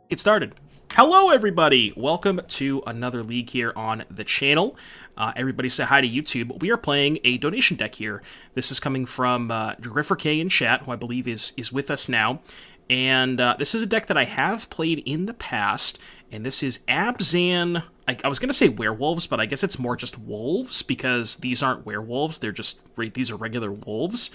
Get started. Hello, everybody. Welcome to another league here on the channel. Everybody say hi to YouTube. We are playing a donation deck here. This is coming from Griffer K in chat, who I believe is with us now. And this is a deck that I have played in the past, and this is Abzan. I was going to say werewolves, but I guess it's more just wolves, because these aren't werewolves. They're just, these are regular wolves.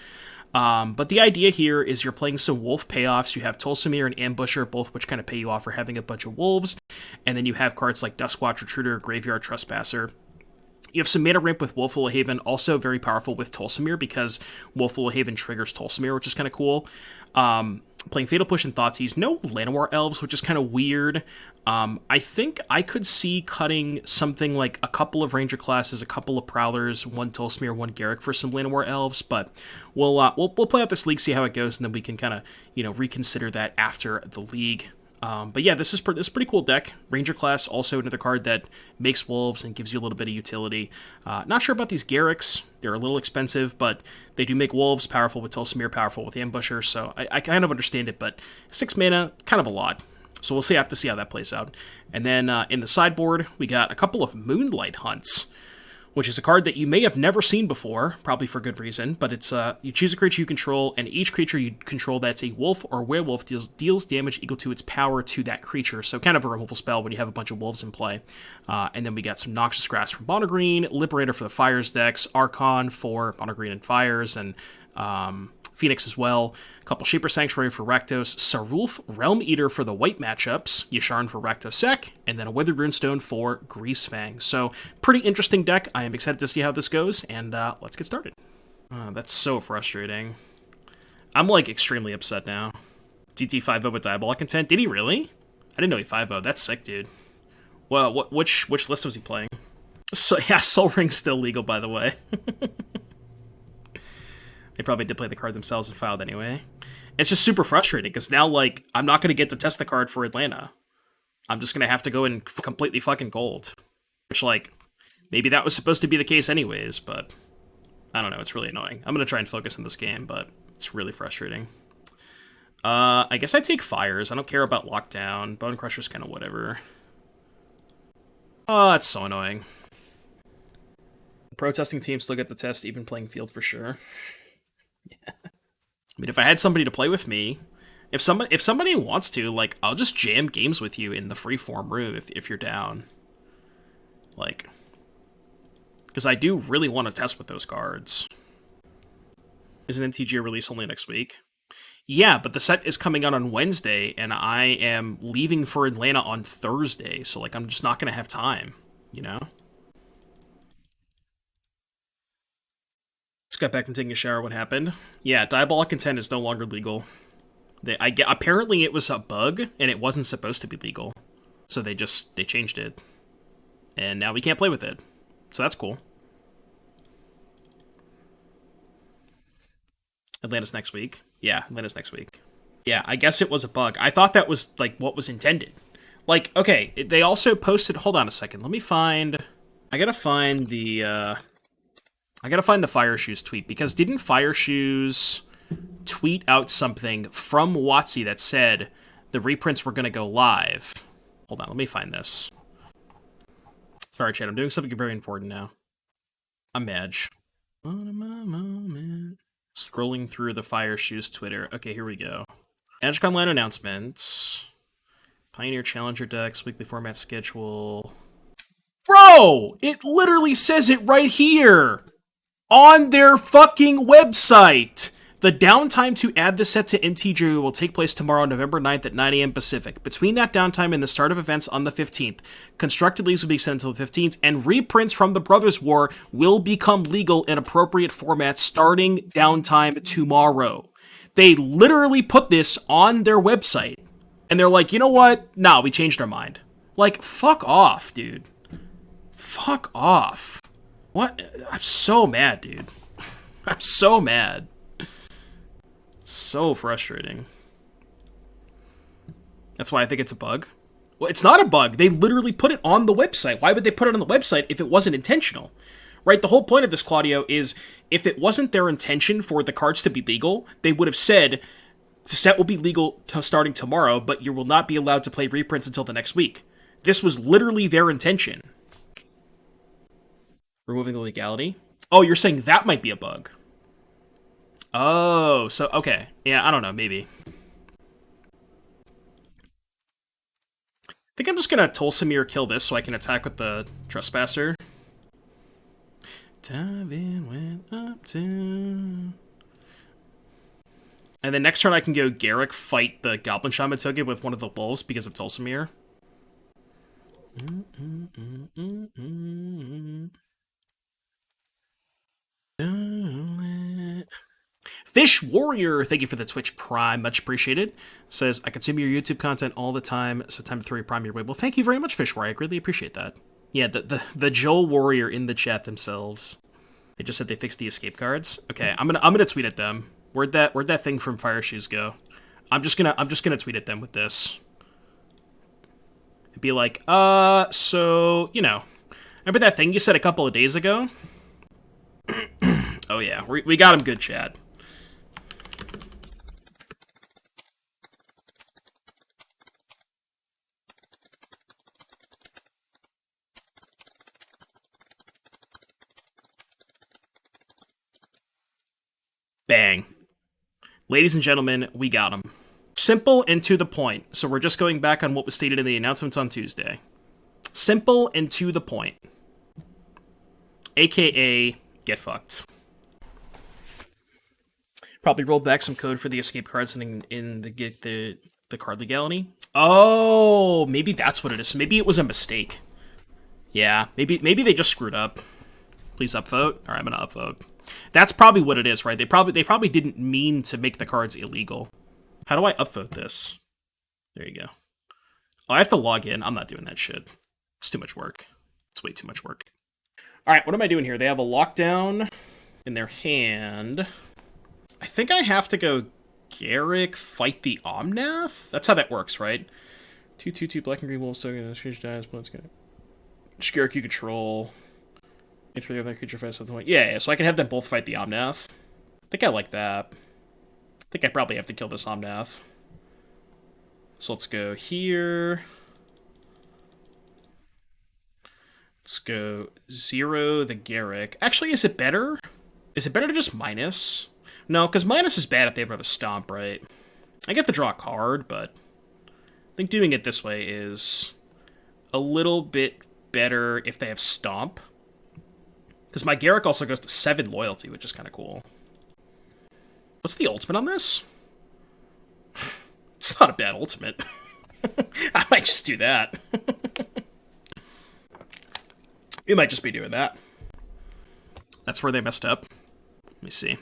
But the idea here is you're playing some wolf payoffs. You have Tolsimir and Ambusher, both which kind of pay you off for having a bunch of wolves. And then you have cards like Duskwatch Recruiter, Graveyard Trespasser. You have some mana ramp with Wolfwillow Haven, also very powerful with Tolsimir, because Wolfwillow Haven triggers Tolsimir, which is kind of cool. Playing Fatal Push and Thoughtseize. No Llanowar Elves, which is kind of weird. I think I could see cutting something like a couple of Ranger classes, a couple of Prowlers, one Tolsimir, one Garruk for some Llanowar Elves, but we'll play out this league, see how it goes, and then we can kind of, reconsider that after the league. But yeah, this is a pretty cool deck. Ranger class, also another card that makes wolves and gives you a little bit of utility. Not sure about these Garruks. They're a little expensive, but they do make wolves, powerful with Tolsimir, powerful with Ambusher, so I kind of understand it, but 6 mana, kind of a lot. So we'll have to see how that plays out. And then in the sideboard, we got a couple of Moonlight Hunts, which is a card that you may have never seen before, probably for good reason, but it's you choose a creature you control, and each creature you control that's a wolf or werewolf deals damage equal to its power to that creature, so kind of a removal spell when you have a bunch of wolves in play. And then we got some Noxious Grasp from Mono Green, Liberator for the Fires decks, Archon for Mono Green and Fires, and Phoenix as well. A couple Shaper Sanctuary for Rakdos, Sarulf, Realm Eater for the white matchups, Yasharn for Rakdos Sec, and then a Weathered Runestone for Greasefang. So, pretty interesting deck. I am excited to see how this goes, and let's get started. That's so frustrating. I'm, extremely upset now. DT 5-0 with Diabolic Intent. Did he really? I didn't know he 5-0. That's sick, dude. Well, which list was he playing? So, yeah, Sol Ring's still legal, by the way. They probably did play the card themselves and filed anyway. It's just super frustrating, because now, I'm not going to get to test the card for Atlanta. I'm just going to have to go in completely fucking gold. Which, maybe that was supposed to be the case anyways, but I don't know, it's really annoying. I'm going to try and focus on this game, but it's really frustrating. I guess I take Fires. I don't care about Lockdown. Bone Crusher's kind of whatever. Oh, that's so annoying. The protesting team still get the test, even playing field for sure. Yeah. I mean, if I had somebody to play with me, if somebody wants to, I'll just jam games with you in the freeform room if you're down. Because I do really want to test with those cards. Isn't MTG release only next week? Yeah, but the set is coming out on Wednesday, and I am leaving for Atlanta on Thursday, so, I'm just not going to have time, you know? Got back from taking a shower. What happened? Yeah, Diabolic Intent is no longer legal. Apparently it was a bug and it wasn't supposed to be legal, so they changed it, and now we can't play with it. So that's cool. Atlanta's next week. Yeah, Atlanta's next week. Yeah, I guess it was a bug. I thought that was what was intended. Okay, they also posted. Hold on a second. Let me find. I gotta find the Fire Shoes tweet, because didn't Fire Shoes tweet out something from WotC that said the reprints were going to go live? Hold on, let me find this. Sorry, chat, I'm doing something very important now. I'm Madge. Scrolling through the Fire Shoes Twitter. Okay, here we go. Magic Online announcements. Pioneer Challenger decks, weekly format schedule. Bro! It literally says it right here! On their fucking website! The downtime to add the set to MTGO will take place tomorrow, November 9th at 9 a.m. Pacific. Between that downtime and the start of events on the 15th, constructed leagues will be extended until the 15th, and reprints from the Brothers War will become legal in appropriate formats starting downtime tomorrow. They literally put this on their website, and they're like, you know what? Nah, we changed our mind. Fuck off, dude. Fuck off. What? I'm so mad, dude. I'm so mad. It's so frustrating. That's why I think it's a bug. Well, it's not a bug. They literally put it on the website. Why would they put it on the website if it wasn't intentional? Right? The whole point of this, Claudio, is if it wasn't their intention for the cards to be legal, they would have said, The set will be legal starting tomorrow, but you will not be allowed to play reprints until the next week. This was literally their intention. Removing the legality? Oh, you're saying that might be a bug. Oh, so, okay. Yeah, I don't know, maybe. I think I'm just gonna Tolsimir kill this so I can attack with the Trespasser. Diving went up to... And then next turn I can go Garruk, fight the Goblin Shaman token with one of the wolves because of Tolsimir. Fish Warrior, thank you for the Twitch Prime, much appreciated. Says, I consume your YouTube content all the time, so time to throw your Prime your way. Well, thank you very much, Fish Warrior, I greatly appreciate that. Yeah, the Joel Warrior in the chat themselves. They just said they fixed the escape cards. Okay, I'm gonna tweet at them. Where'd that thing from Fire Shoes go? I'm just gonna tweet at them with this. It'd be like, so, you know, remember that thing you said a couple of days ago? Oh yeah, we got him good, Chad. Bang. Ladies and gentlemen, we got him. Simple and to the point. So we're just going back on what was stated in the announcements on Tuesday. Simple and to the point. AKA, get fucked. Probably rolled back some code for the escape cards in the card legality. Oh, maybe that's what it is. Maybe it was a mistake. Yeah, maybe they just screwed up. Please upvote. All right, I'm gonna upvote. That's probably what it is, right? They probably didn't mean to make the cards illegal. How do I upvote this? There you go. Oh, I have to log in. I'm not doing that shit. It's too much work. It's way too much work. All right, what am I doing here? They have a lockdown in their hand. I think I have to go Garruk, fight the Omnath? That's how that works, right? 2/2/2 black and green wolves, so gonna change dies, but it's gonna Garruk you control. If the other creature fights with the point. Yeah, so I can have them both fight the Omnath. I think I like that. I think I probably have to kill this Omnath. So let's go here. Let's go 0 the Garruk. Actually, is it better? Is it better to just minus? No, because minus is bad if they have another Stomp, right? I get to draw a card, but I think doing it this way is a little bit better if they have Stomp. Because my Garruk also goes to 7 loyalty, which is kind of cool. What's the ultimate on this? It's not a bad ultimate. I might just do that. We might just be doing that. That's where they messed up. Let me see.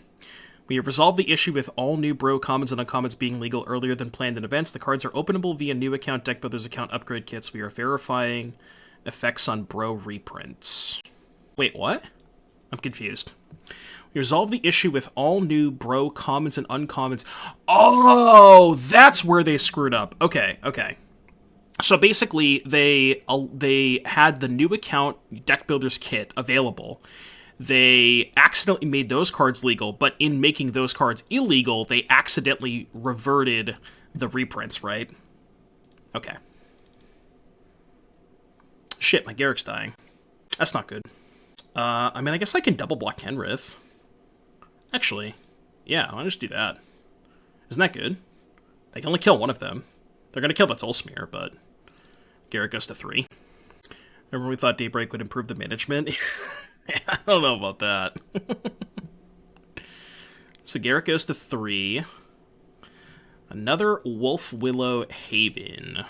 We have resolved the issue with all new bro commons and uncommons being legal earlier than planned in events. The cards are openable via new account, deck builders account upgrade kits. We are verifying effects on bro reprints. Wait, what? I'm confused. We resolved the issue with all new bro commons and uncommons. Oh, that's where they screwed up. Okay. So basically, they had the new account deck builders kit available. They accidentally made those cards legal, but in making those cards illegal, they accidentally reverted the reprints, right? Okay. Shit, my Garruk's dying. That's not good. I mean, I guess I can double block Kenrith. Actually, yeah, I'll just do that. Isn't that good? They can only kill one of them. They're gonna kill the Tolsimir, but Garruk goes to 3. Remember we thought Daybreak would improve the management? I don't know about that. So Garruk goes to 3. Another Wolfwillow Haven.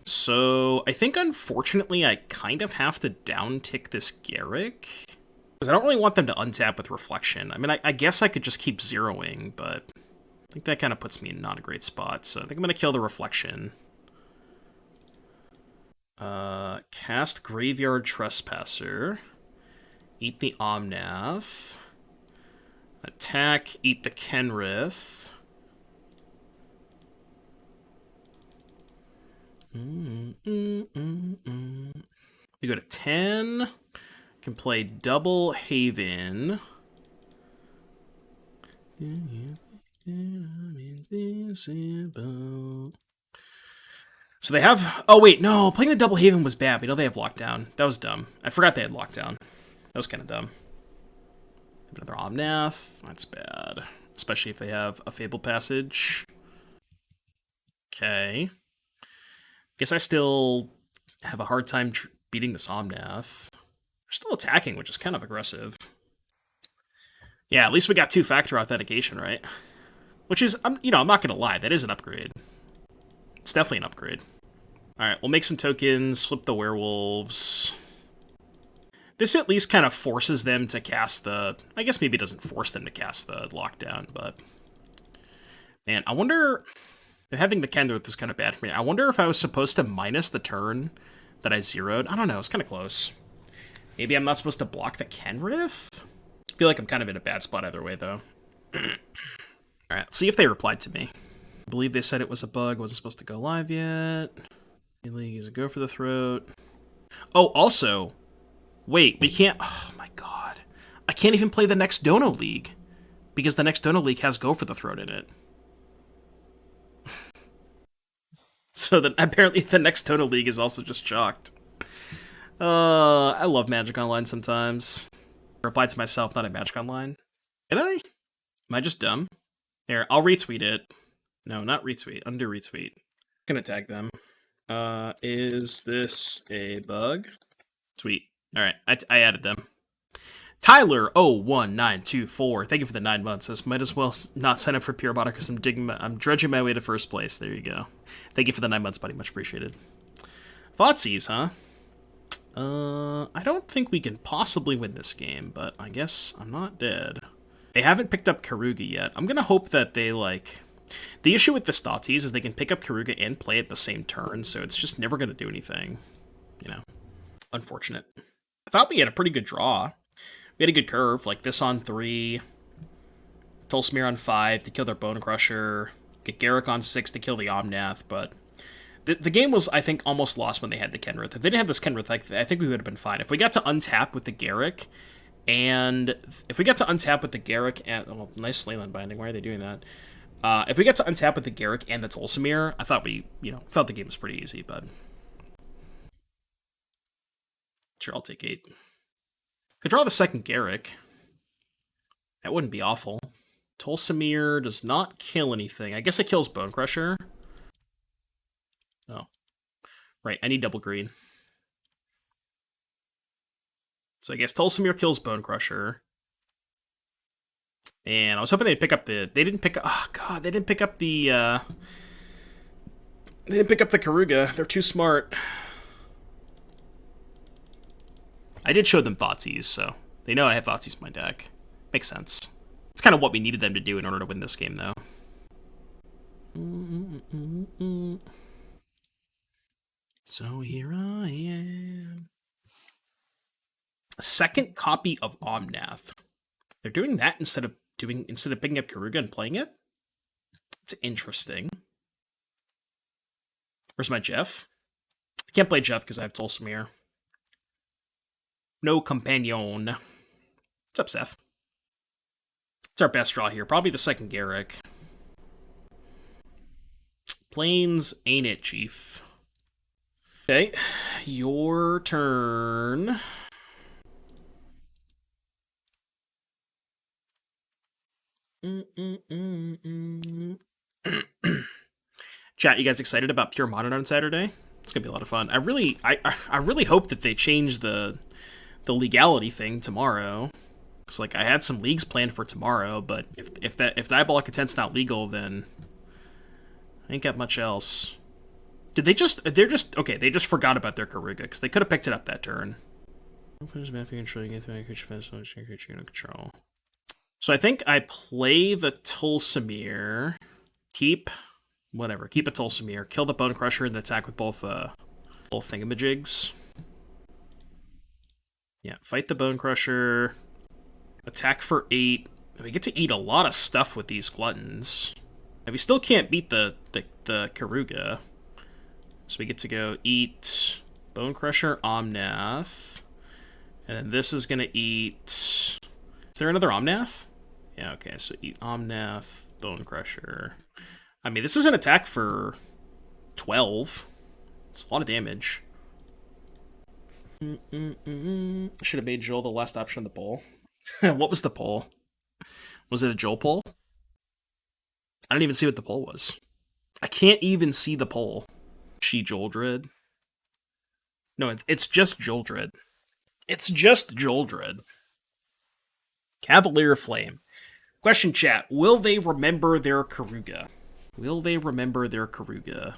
So I think, unfortunately, I kind of have to down-tick this Garruk. Because I don't really want them to untap with Reflection. I mean, I guess I could just keep zeroing, but I think that kind of puts me in not a great spot. So I think I'm going to kill the Reflection. Cast Graveyard Trespasser. Eat the Omnath. Attack, eat the Kenrith. We go to 10. Can play double Haven. I'm invisible. So they have... Oh, wait, no. Playing the Double Haven was bad. We know they have Lockdown. That was dumb. I forgot they had Lockdown. That was kind of dumb. Another Omnath. That's bad. Especially if they have a Fabled Passage. Okay. Guess I still have a hard time beating this Omnath. They're still attacking, which is kind of aggressive. Yeah, at least we got two-factor authentication, right? Which is, I'm not going to lie, that is an upgrade. It's definitely an upgrade. Alright, we'll make some tokens, flip the werewolves. This at least kind of forces them to cast the... I guess maybe it doesn't force them to cast the lockdown, but... Man, I wonder... Having the Kenrith is kind of bad for me. I wonder if I was supposed to minus the turn that I zeroed. I don't know, it's kind of close. Maybe I'm not supposed to block the Kenrith? I feel like I'm kind of in a bad spot either way, though. Alright, see if they replied to me. I believe they said it was a bug, wasn't supposed to go live yet. League go for the throat. Oh, also, wait, we can't... Oh my god. I can't even play the next Dono League, because the next Dono League has Go for the Throat in it. So that apparently the next Dono League is also just chalked. I love Magic Online sometimes. I replied to myself, not at Magic Online. Did I? Am I just dumb? Here, I'll retweet it. No, not retweet. Undo retweet. I'm gonna tag them. Is this a bug? Tweet. Alright, I added them. Tyler01924, thank you for the 9 months. This might as well not sign up for Pure Bot because I'm dredging my way to first place. There you go. Thank you for the 9 months, buddy. Much appreciated. Thoughtseize, huh? I don't think we can possibly win this game, but I guess I'm not dead. They haven't picked up Karuga yet. I'm gonna hope that they, like... The issue with this Thoughtseize is they can pick up Karuga and play it the same turn, so it's just never gonna do anything. You know. Unfortunate. I thought we had a pretty good draw. We had a good curve, like this on 3, Tolsimir on 5 to kill their Bone Crusher, get Garruk on 6 to kill the Omnath, but the game was, I think, almost lost when they had the Kenrith. If they didn't have this Kenrith, I think we would have been fine. If we got to untap with the Garruk, and if we got to untap with the Garruk and... Oh, nice Leyland Binding, why are they doing that? If we got to untap with the Garruk and the Tolsimir, I thought we, felt the game was pretty easy, but... Sure, I'll take 8. Could draw the second Garruk. That wouldn't be awful. Tolsimir does not kill anything. I guess it kills Bone Crusher. Oh. Right, I need double green. So I guess Tolsimir kills Bone Crusher. And I was hoping they'd pick up the... They didn't pick up... Oh, God, they didn't pick up the... They didn't pick up the Karuga. They're too smart. I did show them Thoughtseize, so they know I have Thoughtseize in my deck. Makes sense. It's kind of what we needed them to do in order to win this game, though. So here I am. A second copy of Omnath. They're doing that instead of picking up Karuga and playing it? It's interesting. Where's my Jeff? I can't play Jeff because I have Tolsimir. No companion. What's up, Seth? It's our best draw here. Probably the second Garruk. Plains, ain't it, Chief? Okay, your turn. Chat, you guys excited about Pure Modern on Saturday? It's gonna be a lot of fun. I really hope that they change the legality thing tomorrow. It's like I had some leagues planned for tomorrow, but if Diabolic Intent's not legal, then I ain't got much else. Did they just... Okay, they just forgot about their Karuga, because they could have picked it up that turn. So I think I play the Tolsimir, keep a Tolsimir, kill the Bone Crusher, and attack with both thingamajigs. Yeah, fight the Bone Crusher, attack for 8. We get to eat a lot of stuff with these Gluttons. And we still can't beat the Karuga. So we get to go eat Bone Crusher, Omnath. And then this is going to eat... Is there another Omnath? Yeah, okay, so eat Omnath, Bone Crusher. I mean, this is an attack for 12. It's a lot of damage. Should have made Joel the last option on the poll. What was the poll? Was it a Joel poll? I didn't even see what the poll was. I can't even see the poll. She Joldred? No, it's just Joldred. It's just Joldred. Cavalier Flame. Question chat, will they remember their Karuga? Will they remember their Karuga?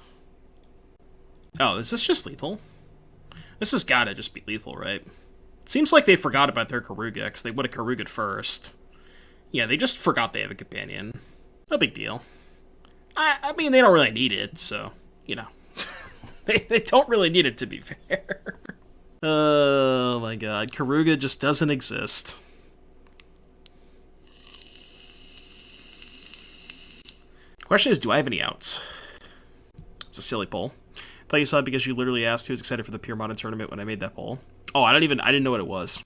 Oh, is this just lethal? This has gotta just be lethal, right? It seems like they forgot about their Karuga, because they would have Karuga'd first. Yeah, they just forgot they have a companion. No big deal. I mean, they don't really need it, so, you know. they don't really need it, to be fair. Oh my god, Karuga just doesn't exist. Question is, do I have any outs? It's a silly poll. I thought you saw it because you literally asked who was excited for the Pure Modern tournament when I made that poll. Oh, I didn't know what it was.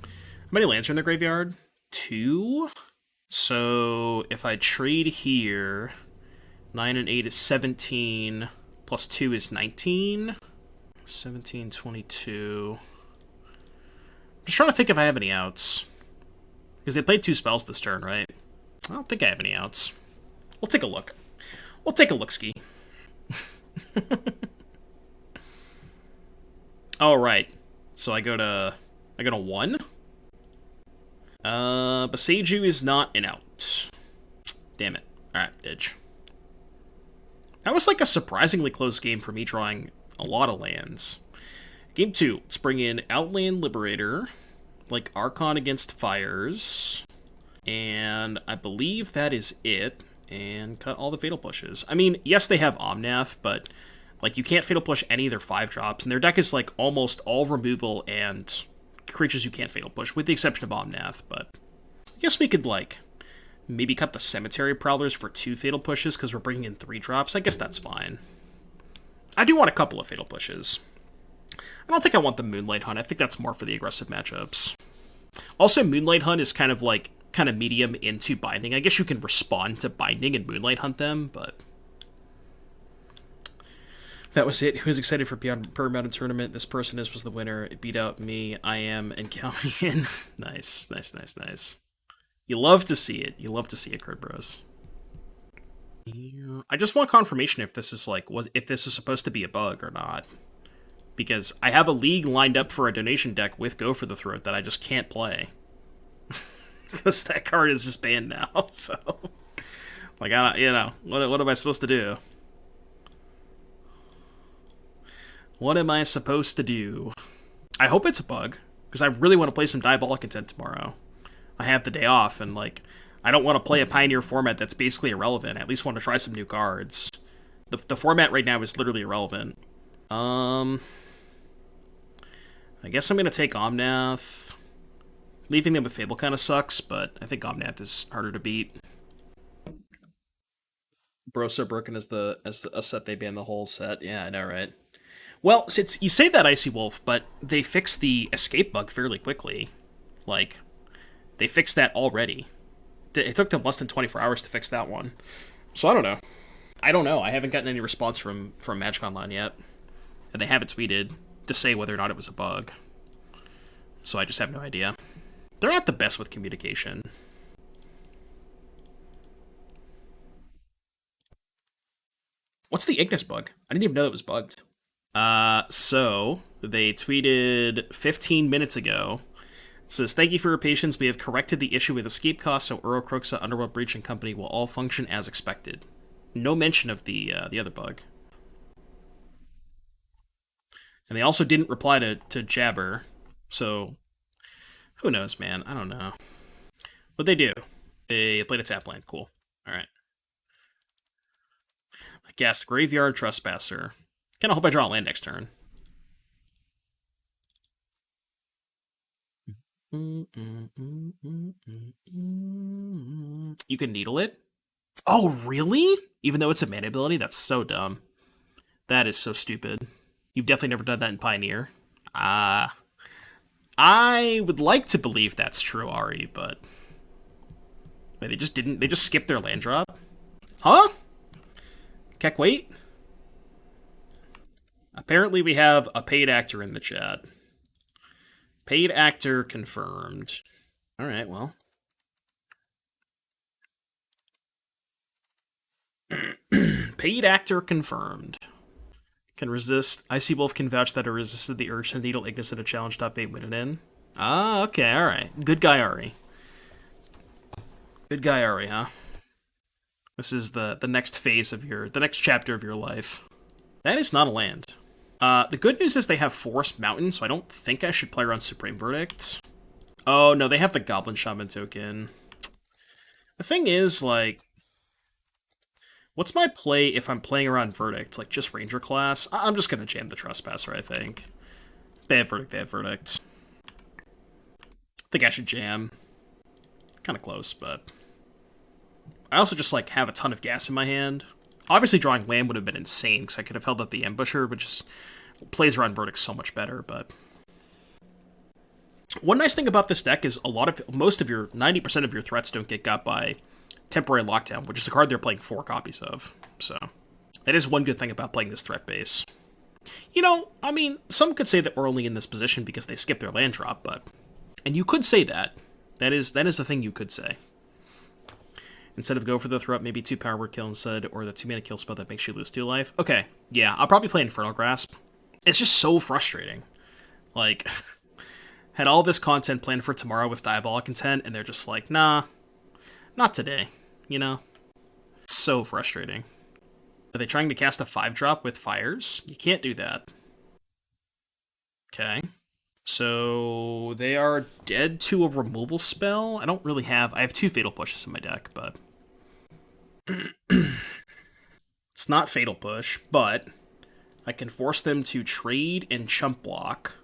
How many lands are in the graveyard? 2? So, if I trade here, 9 and 8 is 17, plus 2 is 19. 17, 22. I'm just trying to think if I have any outs. Because they played 2 spells this turn, right? I don't think I have any outs. We'll take a look. We'll take a look-ski. Alright. So I go to 1. Boseiju is not an out. Damn it. Alright, Edge. That was like a surprisingly close game for me drawing a lot of lands. Game 2. Let's bring in Outland Liberator. Like Archon against Fires. And I believe that is it. And cut all the Fatal Pushes. I mean, yes, they have Omnath, but like you can't Fatal Push any of their 5-drops. And their deck is like almost all removal and creatures you can't Fatal Push, with the exception of Omnath. But I guess we could like maybe cut the Cemetery Prowlers for 2 Fatal Pushes because we're bringing in 3-drops. I guess that's fine. I do want a couple of Fatal Pushes. I don't think I want the Moonlight Hunt. I think that's more for the aggressive matchups. Also, Moonlight Hunt is kind of medium into Binding. I guess you can respond to Binding and Moonlight Hunt them, but that was it. Who's excited for Per Mountain Tournament? This person was the winner. It beat out me. I am and count me in. Nice, nice, nice, nice. You love to see it. You love to see it, Kurt Bros. I just want confirmation if this is if this is supposed to be a bug or not. Because I have a league lined up for a donation deck with Go for the Throat that I just can't play. Because that card is just banned now, so... Like, what am I supposed to do? What am I supposed to do? I hope it's a bug, because I really want to play some Diabolic Intent tomorrow. I have the day off, and, like, I don't want to play a Pioneer format that's basically irrelevant. I at least want to try some new cards. The format right now is literally irrelevant. I guess I'm going to take Omnath. Leaving them with Fable kind of sucks, but I think Omnath is harder to beat. Bro so broken as a set they banned the whole set. Yeah, I know, right? Well, you say that, Icy Wolf, but they fixed the escape bug fairly quickly. Like, they fixed that already. It took them less than 24 hours to fix that one. So I don't know. I haven't gotten any response from Magic Online yet. And they haven't tweeted to say whether or not it was a bug. So I just have no idea. They're not the best with communication. What's the Ignis bug? I didn't even know it was bugged. So they tweeted 15 minutes ago. It says, "Thank you for your patience. We have corrected the issue with escape costs, so Urokruxa, Underworld Breach, and Company will all function as expected." No mention of the other bug. And they also didn't reply to Jabber, so who knows, man? I don't know. What'd they do? They played a tap land. Cool. Alright. I cast Graveyard Trespasser. Kinda hope I draw a land next turn. You can Needle it? Oh, really? Even though it's a mana ability? That's so dumb. That is so stupid. You've definitely never done that in Pioneer. I would like to believe that's true, Ari, but... Wait, they just skipped their land drop? Huh? Keck, wait? Apparently we have a paid actor in the chat. Paid actor confirmed. Alright, well. Paid actor confirmed. Can resist. Icy Wolf can vouch that it resisted the urge to needle Ignis at a challenge top 8 win it in. Ah, okay, alright. Good guy, Ari. Good guy, Ari, huh? This is the next phase of the next chapter of your life. That is not a land. The good news is they have Forest Mountain, so I don't think I should play around Supreme Verdict. Oh, no, they have the Goblin Shaman token. The thing is, like... What's my play if I'm playing around Verdict? Like, just Ranger class? I'm just gonna jam the Trespasser, I think. If they have Verdict, they have Verdict. I think I should jam. Kinda close, but... I also just, like, have a ton of gas in my hand. Obviously, drawing land would have been insane, because I could have held up the Ambusher, which just plays around Verdict so much better, but... One nice thing about this deck is most of your 90% of your threats don't get got by Temporary Lockdown, which is a card they're playing 4 copies of. So, that is one good thing about playing this threat base. You know, I mean, some could say that we're only in this position because they skipped their land drop, but... And you could say that. That is the thing you could say. Instead of go for the threat, maybe 2 power word kill instead, or the 2-mana kill spell that makes you lose 2 life. Okay, yeah, I'll probably play Infernal Grasp. It's just so frustrating. Like, had all this content planned for tomorrow with Diabolic Intent, and they're just like, nah, not today, you know? It's so frustrating. Are they trying to cast a 5-drop with Fires? You can't do that. Okay. So, they are dead to a removal spell? I don't really have... I have 2 Fatal Pushes in my deck, but... It's not Fatal Push, but... I can force them to trade and chump block.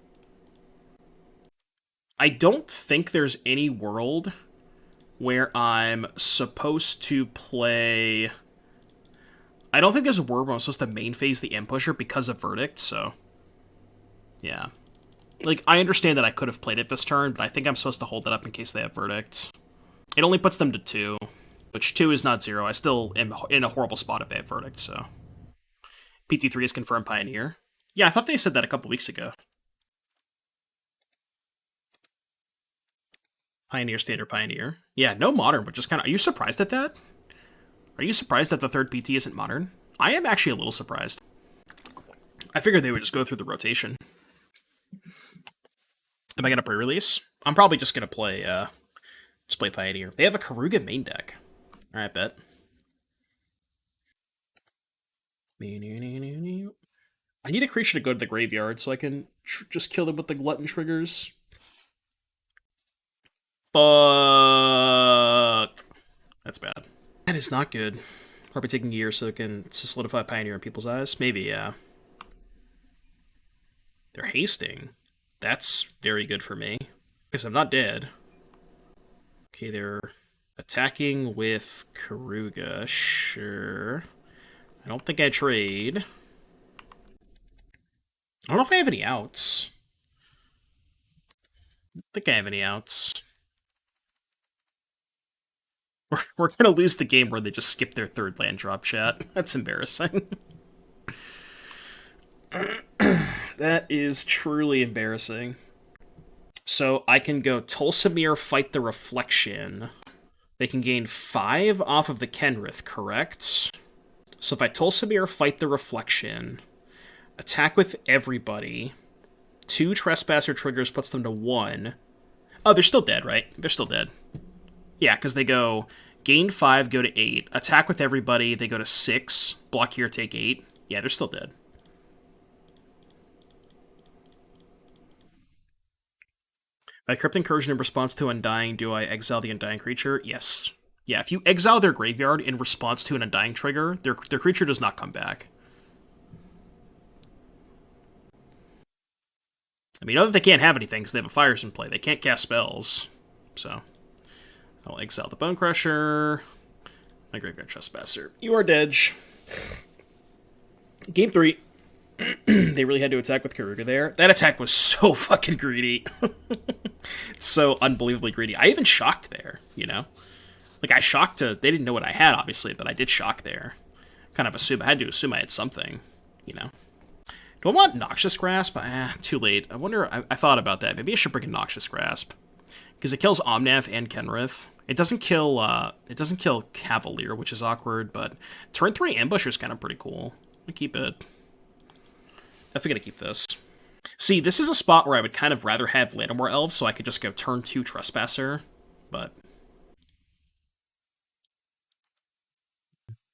I don't think there's any world where I'm supposed to play... I don't think there's a world where I'm supposed to main phase the Ambusher because of Verdict, so... Yeah. Like, I understand that I could have played it this turn, but I think I'm supposed to hold it up in case they have Verdict. It only puts them to 2, which 2 is not 0. I still am in a horrible spot if they have Verdict, so... PT3 is confirmed Pioneer. Yeah, I thought they said that a couple weeks ago. Pioneer, Standard, Pioneer. Yeah, no Modern, but just kind of... Are you surprised at that? Are you surprised that the 3rd PT isn't Modern? I am actually a little surprised. I figured they would just go through the rotation. Am I going to pre-release? I'm probably just going to play, Pioneer. They have a Karuga main deck. Alright, bet. I need a creature to go to the graveyard so I can just kill them with the Glutton triggers. Fuck. That's bad. That is not good. Probably taking years so it can solidify Pioneer in people's eyes. Maybe, yeah. They're hasting. That's very good for me. Because I'm not dead. Okay, they're attacking with Karuga. Sure. I don't think I trade. I don't know if I have any outs. I don't think I have any outs. We're gonna lose the game where they just skip their 3rd land drop, chat. That's embarrassing. That is truly embarrassing. So I can go Tolsimir, Fight the Reflection. They can gain 5 off of the Kenrith, correct? So if I Tolsimir, Fight the Reflection, attack with everybody, 2 Trespasser triggers puts them to 1. Oh, they're still dead, right? They're still dead. Yeah, because they go gain 5, go to 8, attack with everybody, they go to 6, block here, take 8. Yeah, they're still dead. By Crypt Incursion in response to Undying, do I exile the Undying creature? Yes. Yeah, if you exile their graveyard in response to an Undying trigger, their creature does not come back. I mean, other than they can't have anything because they have a Fires in play. They can't cast spells. So, I'll exile the Bone Crusher. My Graveyard Trespasser. You are dead. Game 3. They really had to attack with Garuda there. That attack was so fucking greedy. So unbelievably greedy. I even shocked there, you know? Like, I shocked to... They didn't know what I had, obviously, but I did shock there. Kind of assume... I had to assume I had something, you know? Do I want Noxious Grasp? Too late. I wonder... I thought about that. Maybe I should bring in Noxious Grasp. Because it kills Omnath and Kenrith. It doesn't kill... It doesn't kill Cavalier, which is awkward, but... Turn 3 Ambusher is kind of pretty cool. I keep it. Definitely gonna keep this. See, this is a spot where I would kind of rather have Llanowar Elves, so I could just go turn 2 Trespasser, but...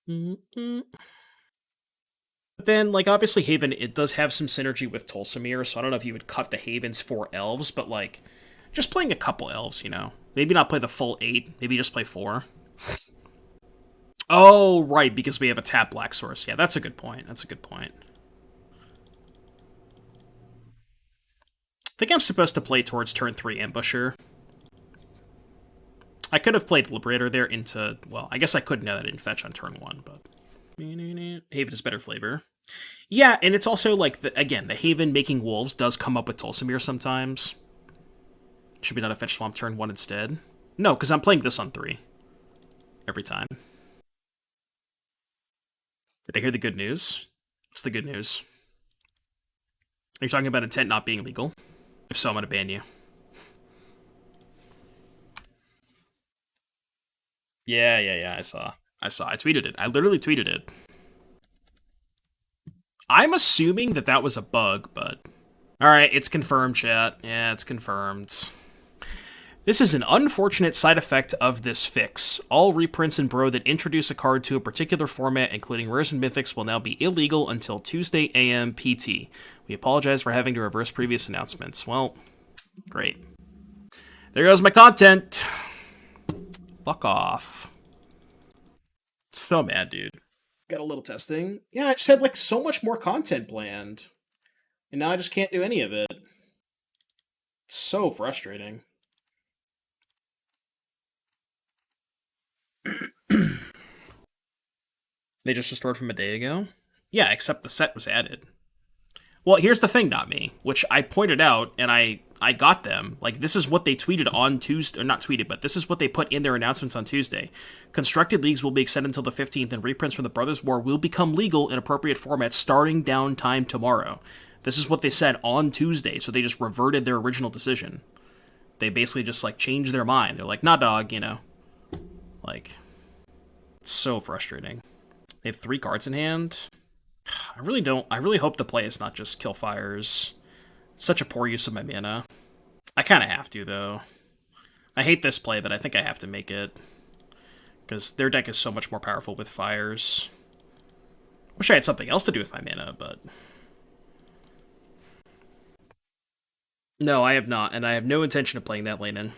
But then, like, obviously Haven, it does have some synergy with Tolsimir, so I don't know if you would cut the Havens for Elves, but, like, just playing a couple Elves, you know? Maybe not play the full 8, maybe just play 4. Oh, right, because we have a tap Black Source. Yeah, that's a good point. That's a good point. I think I'm supposed to play towards turn 3 Ambusher. I could have played Liberator there into... Well, I guess I could now that I didn't fetch on turn 1, but... Haven is better flavor. Yeah, and it's also, like, again, the Haven making wolves does come up with Tolsimir sometimes. Should we not have fetched Swamp turn 1 instead? No, because I'm playing this on 3. Every time. Did I hear the good news? What's the good news? Are you talking about intent not being legal? If so, I'm gonna ban you. Yeah, I saw. I tweeted it. I literally tweeted it. I'm assuming that that was a bug, but... Alright, it's confirmed, chat. Yeah, it's confirmed. This is an unfortunate side effect of this fix. All reprints in Bro that introduce a card to a particular format, including rares and mythics, will now be illegal until Tuesday AM PT. We apologize for having to reverse previous announcements. Well, great. There goes my content. Fuck off. So mad, dude. Got a little testing. Yeah, I just had, like, so much more content planned. And now I just can't do any of it. It's so frustrating. They just restored from a day ago? Yeah, except the set was added. Well, here's the thing, not me, which I pointed out, and I got them. Like, this is what they tweeted on Tuesday, or not tweeted, but this is what they put in their announcements on Tuesday. Constructed leagues will be extended until the 15th, and reprints from the Brothers' War will become legal in appropriate formats starting downtime tomorrow. This is what they said on Tuesday, so they just reverted their original decision. They basically just, like, changed their mind. They're like, nah, dog, you know. Like, it's so frustrating. They have 3 cards in hand. I really hope the play is not just kill fires. It's such a poor use of my mana. I kind of have to, though. I hate this play, but I think I have to make it. Because their deck is so much more powerful with fires. Wish I had something else to do with my mana, but... No, I have not, and I have no intention of playing that lane in.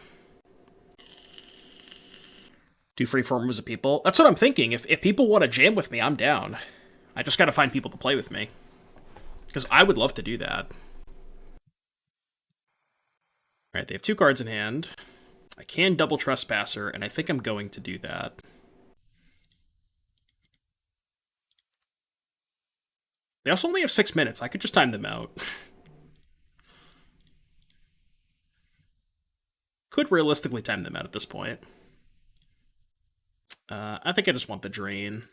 Do freeform as a people? That's what I'm thinking. If people want to jam with me, I'm down. I just gotta find people to play with me. Because I would love to do that. Alright, they have 2 cards in hand. I can double Trespasser, and I think I'm going to do that. They also only have 6 minutes. I could just time them out. Could realistically time them out at this point. I think I just want the Drain.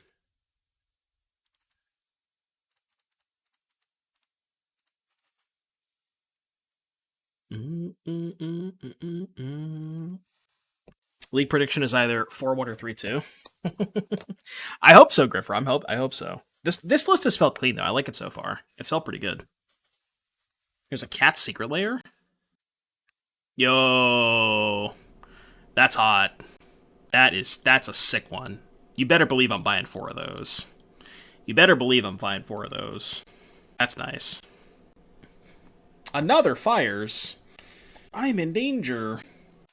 League prediction is either 4-1 or 3-2. I hope so, Griffer. I hope so. This list has felt clean, though. I like it so far. It's felt pretty good. There's a Cat Secret Lair? Yo! That's hot. That's a sick one. You better believe I'm buying 4 of those. You better believe I'm buying 4 of those. That's nice. Another fires. I'm in danger.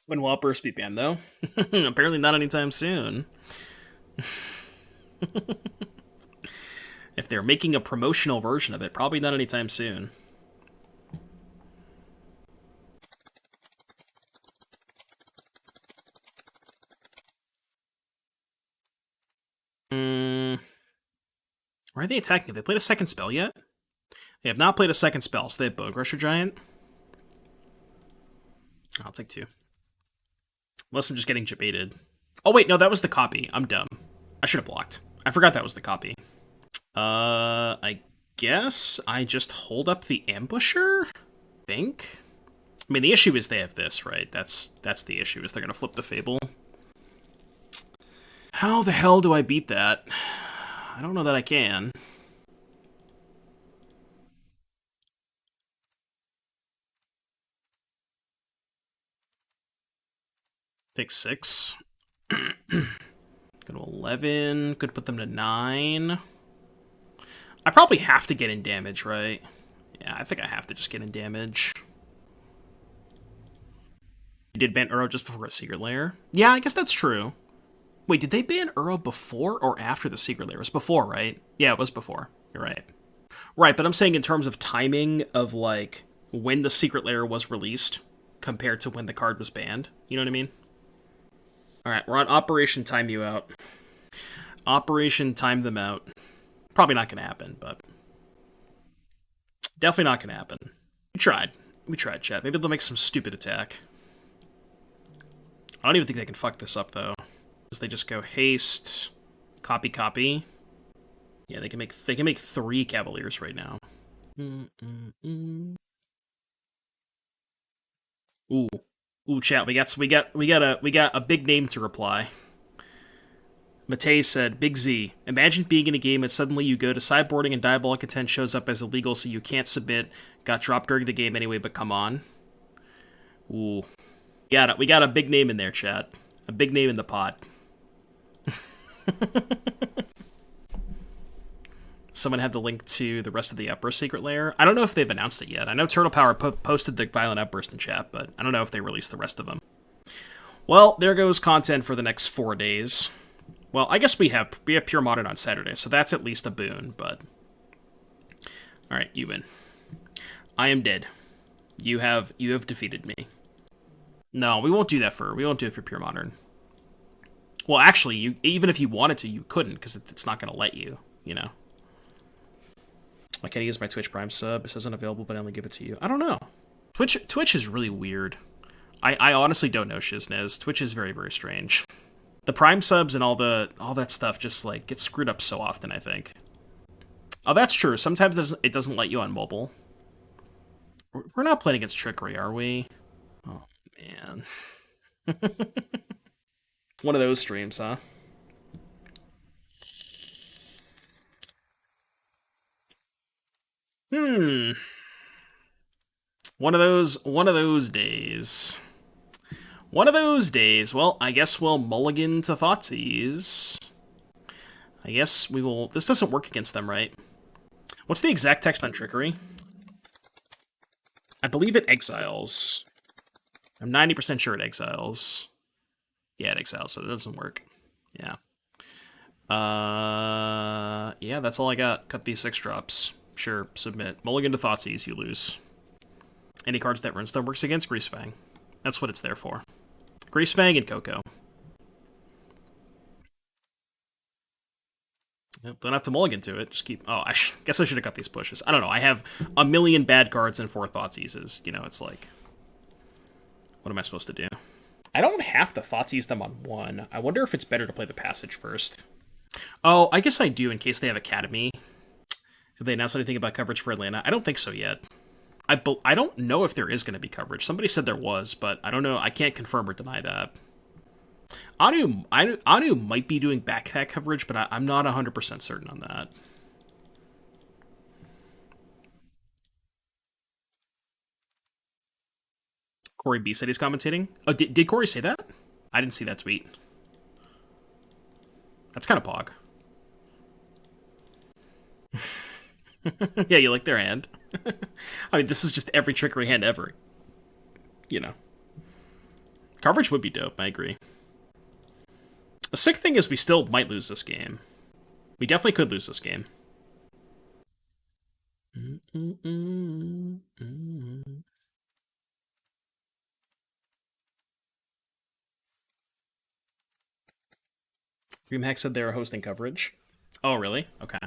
When will Outburst be banned, though? Apparently not anytime soon. If they're making a promotional version of it, probably not anytime soon. Why are they attacking? Have they played a second spell yet? They have not played a second spell, so they have Bowcrusher Giant. I'll take 2. Unless I'm just getting debated. Oh wait, no, that was the copy. I'm dumb. I should have blocked. I forgot that was the copy. I guess I just hold up the Ambusher? Think? I mean, the issue is they have this, right? That's the issue, is they're gonna flip the Fable. How the hell do I beat that? I don't know that I can. Take 6. Go to 11. Could put them to 9. I probably have to get in damage, right? Yeah, I think I have to just get in damage. You did ban Uro just before a Secret Lair? Yeah, I guess that's true. Wait, did they ban Uro before or after the Secret Lair? It was before, right? Yeah, it was before. You're right. Right, but I'm saying in terms of timing of, like, when the Secret Lair was released compared to when the card was banned. You know what I mean? Alright, we're on Operation Time You Out. Operation Time Them Out. Probably not going to happen, but... Definitely not going to happen. We tried. We tried, chat. Maybe they'll make some stupid attack. I don't even think they can fuck this up, though. Because they just go haste, copy, copy. Yeah, they can make 3 Cavaliers right now. Ooh, chat. We got a big name to reply. Matei said, Big Z, imagine being in a game and suddenly you go to sideboarding and Diabolic Intent shows up as illegal so you can't submit. Got dropped during the game anyway, but come on. Ooh. We got a big name in there, chat. A big name in the pot. Someone had the link to the rest of the Outburst Secret Lair. I don't know if they've announced it yet. I know Turtle Power posted the Violent Outburst in chat, but I don't know if they released the rest of them. Well, there goes content for the next 4 days. Well, I guess we have Pure Modern on Saturday, so that's at least a boon, but... Alright, you win. I am dead. You have defeated me. No, we won't do it for Pure Modern. Well, actually, even if you wanted to, you couldn't, because it's not going to let you, you know? Why can't I use my Twitch Prime sub? It says unavailable, but I only give it to you. I don't know. Twitch is really weird. I honestly don't know, Shiznez. Twitch is very, very strange. The Prime subs and all that stuff just, like, gets screwed up so often, I think. Oh, that's true. Sometimes it doesn't let you on mobile. We're not playing against Trickery, are we? Oh, man. One of those streams, huh? One of those days. One of those days. Well, I guess we'll mulligan to Thoughtseize. I guess we will... This doesn't work against them, right? What's the exact text on Trickery? I believe it exiles. I'm 90% sure it exiles. Yeah, it exiles, so it doesn't work. Yeah. Yeah, that's all I got. Cut these 6 drops. Sure, submit. Mulligan to Thoughtseize, you lose. Any cards that Runestone works against, Greasefang. That's what it's there for. Greasefang and Coco. Yep, don't have to mulligan to it. Just keep... Oh, I guess I should have got these pushes. I don't know. I have a million bad cards and 4 Thoughtseizes. You know, it's like... What am I supposed to do? I don't have to Thoughtseize them on 1. I wonder if it's better to play the Passage first. Oh, I guess I do in case they have Academy. Have they announced anything about coverage for Atlanta? I don't think so yet. I don't know if there is going to be coverage. Somebody said there was, but I don't know. I can't confirm or deny that. Anu might be doing backpack coverage, but I'm not 100% certain on that. Corey B said he's commentating. Oh, did Corey say that? I didn't see that tweet. That's kind of pog. Yeah, you like their hand. I mean, this is just every Trickery hand ever. You know. Coverage would be dope, I agree. The sick thing is we still might lose this game. We definitely could lose this game. DreamHack said they were hosting coverage. Oh, really? Okay.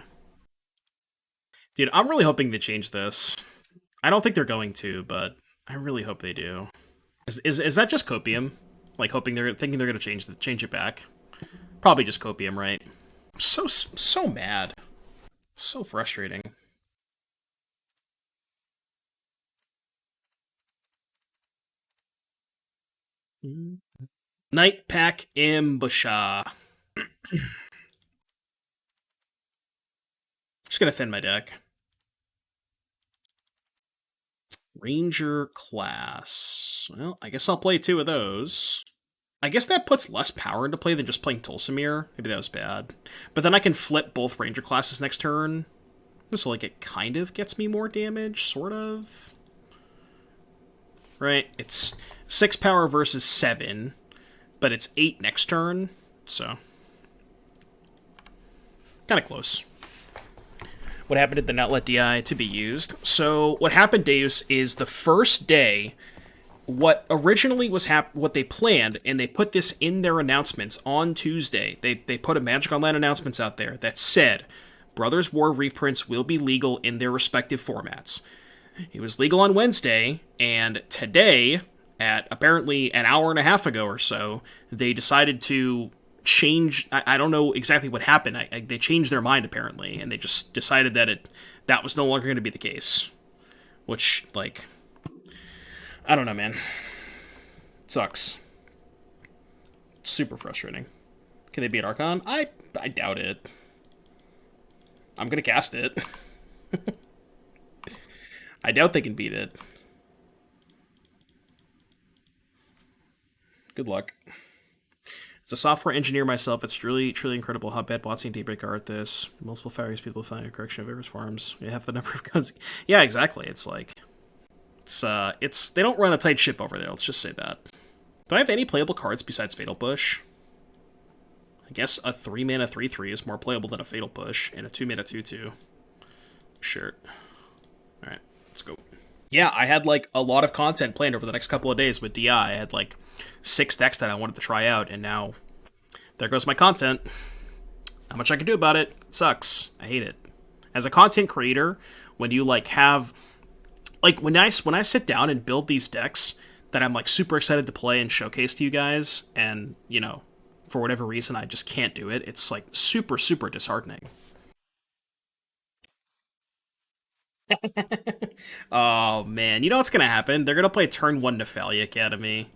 Dude, I'm really hoping they change this. I don't think they're going to, but I really hope they do. Is that just copium? Like thinking they're gonna change it back? Probably just copium, right? I'm so mad. So frustrating. Nightpack Ambusher. Just gonna thin my deck. Ranger class. Well, I guess I'll play 2 of those. I guess that puts less power into play than just playing Tolsimir. Maybe that was bad. But then I can flip both Ranger classes next turn. So, like, it kind of gets me more damage, sort of. Right? It's 6 power versus 7, but it's 8 next turn, so. Kind of close. What happened at the not let DI to be used? So, what happened, Deus, is the first day, what originally was what they planned, and they put this in their announcements on Tuesday. They put a Magic Online announcements out there that said, Brothers War reprints will be legal in their respective formats. It was legal on Wednesday, and today, at apparently an hour and a half ago or so, they decided to change. I don't know exactly what happened. They changed their mind, apparently, and they just decided that that was no longer going to be the case. Which, like, I don't know, man. It sucks. It's super frustrating. Can they beat Archon? I doubt it. I'm going to cast it. I doubt they can beat it. Good luck. As a software engineer myself, it's truly incredible how bad bots and Daybreak are at this. Multiple fires, people find a correction of various forms. You have the number of guns. Yeah, exactly. It's like, they don't run a tight ship over there. Let's just say that. Do I have any playable cards besides Fatal Push? I guess a 3-mana 3/3 is more playable than a Fatal Push, and a 2-mana 2/2. Sure. Alright, let's go. Yeah, I had, like, a lot of content planned over the next couple of days with DI. I had, like, 6 decks that I wanted to try out, and now there goes my content. Not much I can do about it. It sucks. I hate it. As a content creator, when you, like, have... Like, when I sit down and build these decks that I'm, like, super excited to play and showcase to you guys, and, you know, for whatever reason, I just can't do it. It's, like, super, super disheartening. Oh, man. You know what's going to happen? They're going to play turn 1 Nephalia Academy.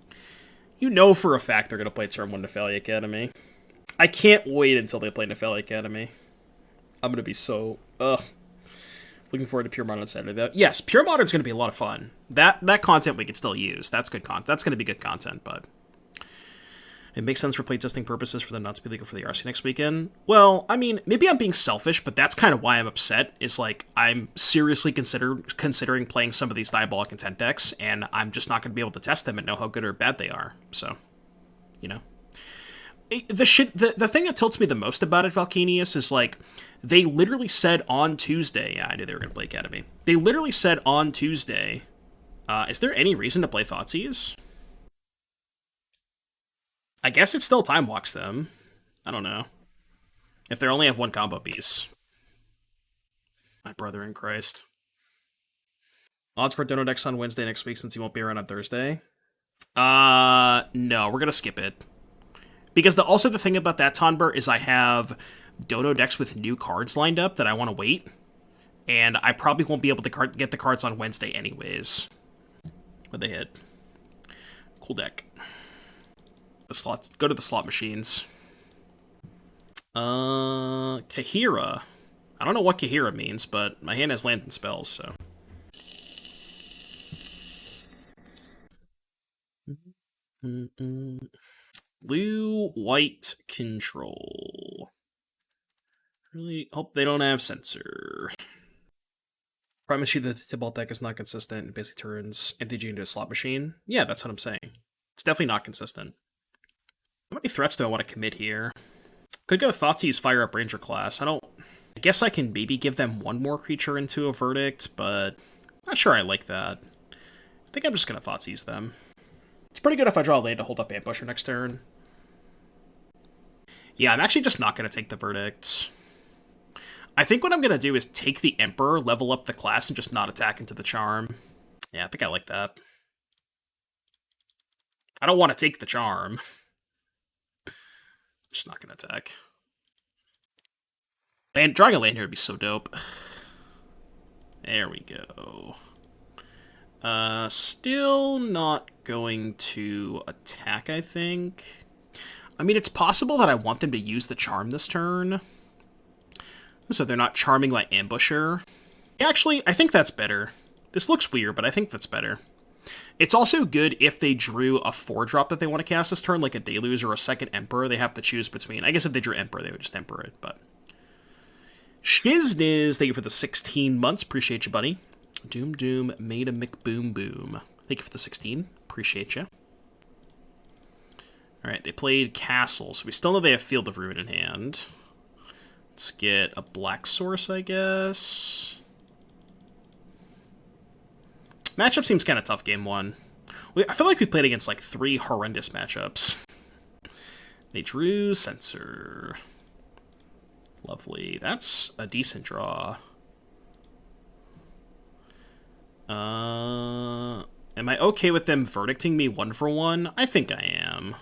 You know for a fact they're going to play turn 1 Nephalia Academy. I can't wait until they play Nephalia Academy. I'm going to be so... Ugh. Looking forward to Pure Modern on Saturday, though. Yes, Pure Modern's going to be a lot of fun. That content we could still use. That's good content. That's going to be good content, but... It makes sense for playtesting purposes for them not to be legal for the RC next weekend. Well, I mean, maybe I'm being selfish, but that's kind of why I'm upset, is, like, I'm seriously considering playing some of these Diabolic Intent decks, and I'm just not going to be able to test them and know how good or bad they are. So, you know. The thing that tilts me the most about it, Valkenius, is, like, they literally said on Tuesday... Yeah, I knew they were going to play Academy. They literally said on Tuesday, is there any reason to play Thoughtseize? I guess it still time walks them. I don't know. If they only have 1 combo piece. My brother in Christ. Odds for Dono decks on Wednesday next week since he won't be around on Thursday? No, we're gonna skip it. Because also the thing about that, Tonber, is I have Dono decks with new cards lined up that I want to wait. And I probably won't be able to get the cards on Wednesday anyways. When they hit. Cool deck. The slots. Go to the slot machines. Kahira. I don't know what Kahira means, but my hand has land and spells, so. Blue-white control. Really hope they don't have censor. Promise you that the Tibalt deck is not consistent and basically turns MTG into a slot machine. Yeah, that's what I'm saying. It's definitely not consistent. How many threats do I want to commit here? Could go Thoughtseize Fire Up Ranger class. I guess I can maybe give them 1 more creature into a Verdict, but not sure I like that. I think I'm just going to Thoughtseize them. It's pretty good if I draw a land to hold up Ambusher next turn. Yeah, I'm actually just not going to take the Verdict. I think what I'm going to do is take the Emperor, level up the class, and just not attack into the Charm. Yeah, I think I like that. I don't want to take the Charm. Just not going to attack. And drawing a land here would be so dope. There we go. Still not going to attack, I think. I mean, it's possible that I want them to use the Charm this turn, so they're not charming my Ambusher. Actually, I think that's better. This looks weird, but I think that's better. It's also good if they drew a 4-drop that they want to cast this turn, like a Deluge or a second Emperor. They have to choose between. I guess if they drew Emperor, they would just Emperor it, but... Shizniz, thank you for the 16 months. Appreciate you, buddy. Doom Doom made a McBoom Boom. Thank you for the 16. Appreciate you. Alright, they played Castle, so we still know they have Field of Ruin in hand. Let's get a Black Source, I guess. Matchup seems kind of tough, game 1. I feel like we played against, like, 3 horrendous matchups. They drew Censor. Lovely. That's a decent draw. Am I okay with them verdicting me 1-for-1? I think I am.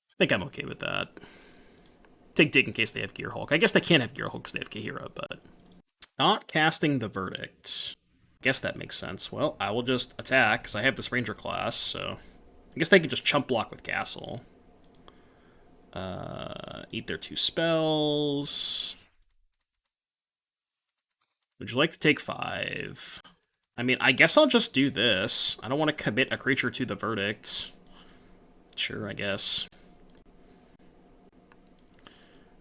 I think I'm okay with that. Take Dig in case they have Gear Hulk. I guess they can't have Gear Hulk because they have Kahira, but... Not casting the Verdict. Guess that makes sense. Well, I will just attack, because I have this Ranger class, so... I guess they can just chump block with Castle. Eat their 2 spells. Would you like to take 5? I mean, I guess I'll just do this. I don't want to commit a creature to the Verdict. Sure, I guess.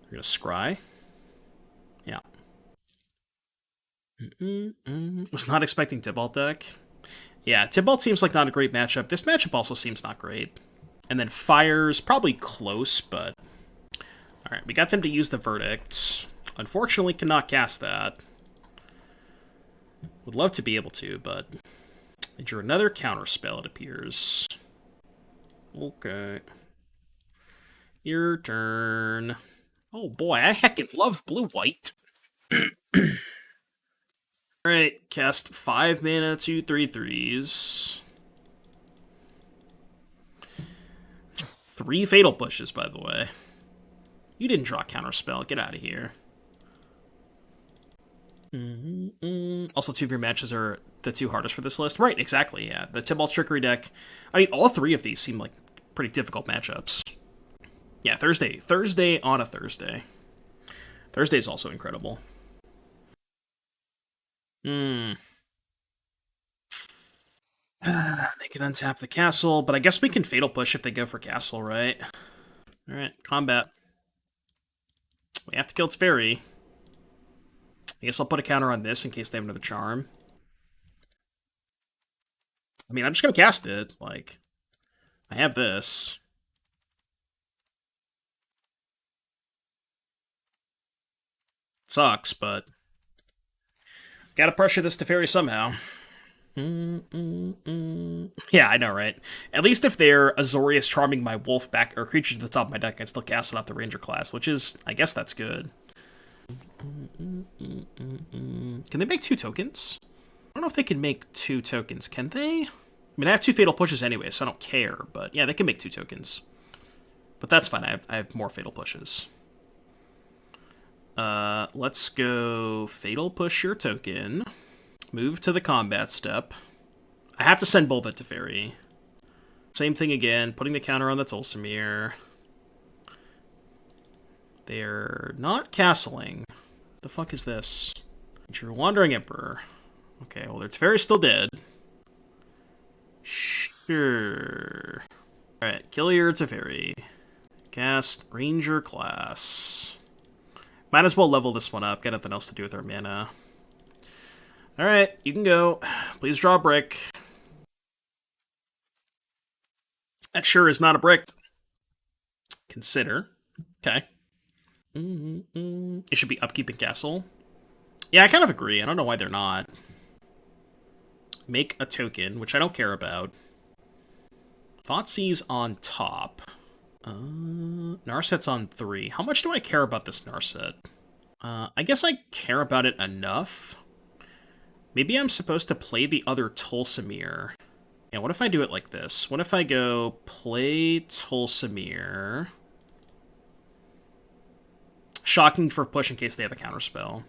We're going to scry. Yeah. Was not expecting Tibalt deck. Yeah, Tibalt seems like not a great matchup. This matchup also seems not great. And then Fire's probably close, but... Alright, we got them to use the Verdict. Unfortunately, cannot cast that. Would love to be able to, but... They drew another counter spell, it appears. Okay. Your turn. Oh boy, I heckin' love blue-white. Alright, cast 5 mana, 2 3/3s. 3 Fatal Pushes, by the way. You didn't draw a counterspell. Get out of here. Also, 2 of your matches are the 2 hardest for this list. Right, exactly, yeah. The Tibalt Trickery deck. I mean, all 3 of these seem like pretty difficult matchups. Yeah, Thursday. Thursday on a Thursday. Thursday's also incredible. They can untap the castle, but I guess we can Fatal Push if they go for castle, right? Alright, combat. We have to kill its fairy. I guess I'll put a counter on this in case they have another charm. I mean, I'm just gonna cast it. Like, I have this. It sucks, but... Gotta pressure this to fairy somehow. Yeah, I know, right? At least if they're Azorius charming my wolf back or creature to the top of my deck, I can still cast it off the ranger class, which is, I guess that's good. Can they make 2 tokens? I don't know if they can make 2 tokens. Can they? I mean, I have 2 fatal pushes anyway, so I don't care. But yeah, they can make 2 tokens. But that's fine. I have more fatal pushes. Let's go fatal push your token. Move to the combat step. I have to send both to fairy. Same thing again, putting the counter on the Tolsimir. They're not castling. The fuck is this? You're Wandering Emperor. Okay, well, its fairy's still dead. Sure. Alright, kill your Teferi. Cast Ranger class. Might as well level this one up. Got nothing else to do with our mana. Alright, you can go. Please draw a brick. That sure is not a brick. Consider. Okay. It should be Upkeep and Castle. Yeah, I kind of agree. I don't know why they're not. Make a token, which I don't care about. Thoughtseize on top. Narset's on 3. How much do I care about this Narset? I guess I care about it enough. Maybe I'm supposed to play the other Tolsimir. Yeah, what if I do it like this? What if I go play Tolsimir? Shocking for push in case they have a counterspell.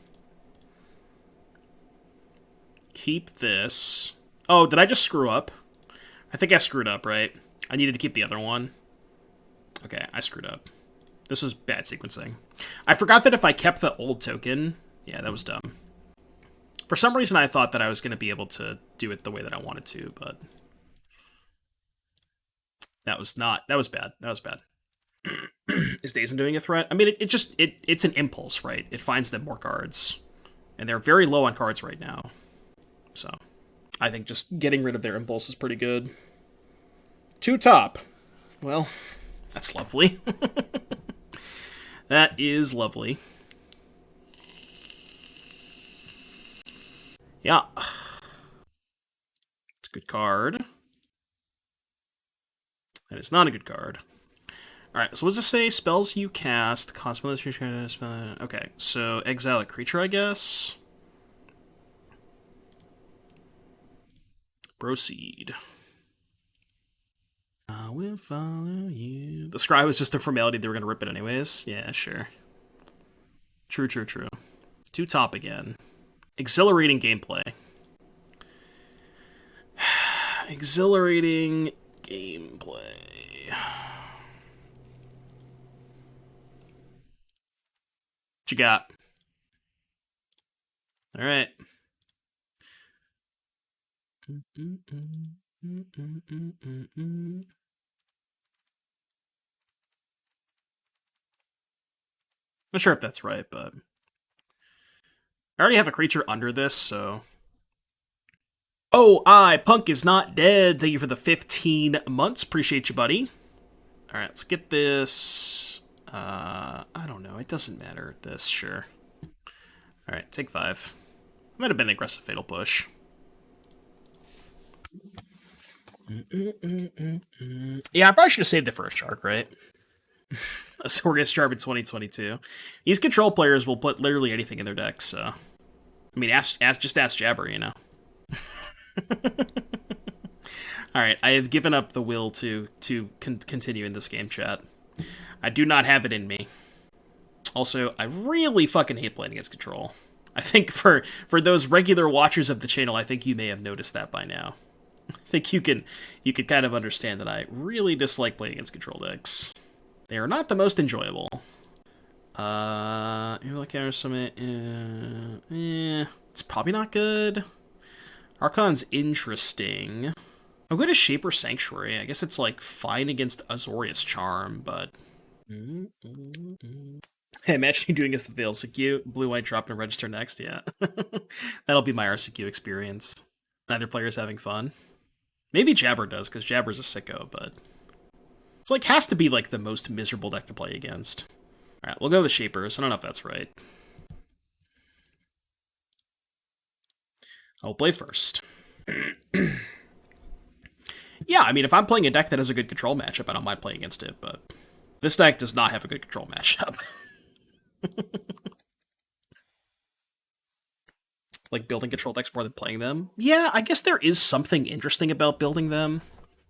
Keep this. Oh, did I just screw up? I think I screwed up, right? I needed to keep the other one. Okay, I screwed up. This was bad sequencing. I forgot that if I kept the old token... Yeah, that was dumb. For some reason, I thought that I was going to be able to do it the way that I wanted to, but... That was not... That was bad. That was bad. Is Dazen doing a threat? I mean, it's an impulse, right? It finds them more cards. And they're very low on cards right now. So, I think just getting rid of their impulse is pretty good. 2 top. Well, that's lovely. That is lovely. Yeah. It's a good card. That is not a good card. Alright, so what does it say? Spells you cast, cost military spell. Okay, so exile a creature, I guess. Proceed. I will follow you. The scry was just a formality, they were going to rip it anyways. Yeah, sure. True, true, true. 2 top again. Exhilarating gameplay. Exhilarating gameplay. What you got? Alright. Not sure if that's right, but... I already have a creature under this, so... Oh, Punk is not dead. Thank you for the 15 months. Appreciate you, buddy. Alright, let's get this... I don't know. It doesn't matter. This, sure. Alright, take 5. Might have been an aggressive Fatal Push. Yeah, I probably should have saved the first shark, right? A Sorgus Sharp in 2022. These control players will put literally anything in their decks, so... I mean, just ask Jabber, you know? Alright, I have given up the will to continue in this game, chat. I do not have it in me. Also, I really fucking hate playing against control. I think for those regular watchers of the channel, I think you may have noticed that by now. I think you can kind of understand that I really dislike playing against control decks. They are not the most enjoyable. It's probably not good. Archon's interesting. I'm going to Shaper Sanctuary. I guess it's like fine against Azorius Charm, but... Hey, imagine you doing this with the LCQ. Blue-white drop and register next, yeah. That'll be my RCQ experience. Neither player's having fun. Maybe Jabber does, because Jabber's a sicko, but... It's like, has to be like the most miserable deck to play against. Alright, we'll go with Shapers. I don't know if that's right. I'll play first. Yeah, I mean, if I'm playing a deck that has a good control matchup, I don't mind playing against it, but... This deck does not have a good control matchup. Like, building control decks more than playing them? Yeah, I guess there is something interesting about building them.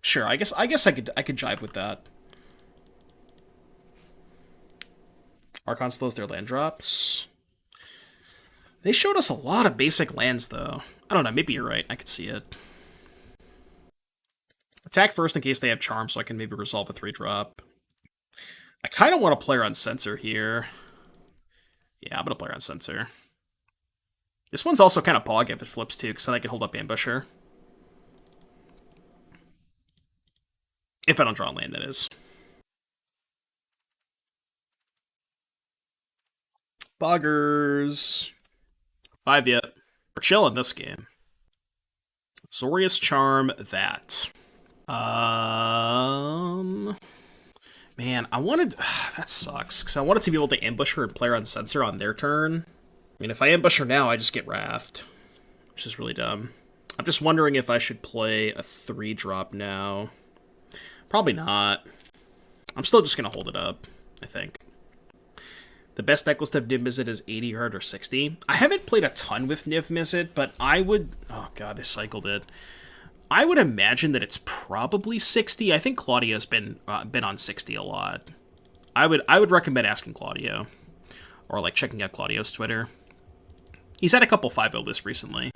Sure, I guess I could jive with that. Archon slows their land drops. They showed us a lot of basic lands, though. I don't know, maybe you're right. I could see it. Attack first in case they have Charm, so I can maybe resolve a 3-drop. I kind of want to play on Censor here. Yeah, I'm going to play on Censor. This one's also kind of pog if it flips, too, because then I can hold up Ambusher. If I don't draw a land, that is. Boggers. 5 yet. We're chilling this game. Azorius Charm, that. Man, I wanted... that sucks, because I wanted to be able to ambush her and play her on Censor on their turn. I mean, if I ambush her now, I just get Wrathed, which is really dumb. I'm just wondering if I should play a 3-drop now. Probably not. I'm still just going to hold it up, I think. The best decklist of Niv Mizzet is 80 card or 60. I haven't played a ton with Niv Mizzet, but I would... Oh god, they cycled it. I would imagine that it's probably 60. I think Claudio's been on 60 a lot. I would recommend asking Claudio. Or like checking out Claudio's Twitter. He's had a couple 5-0 lists recently.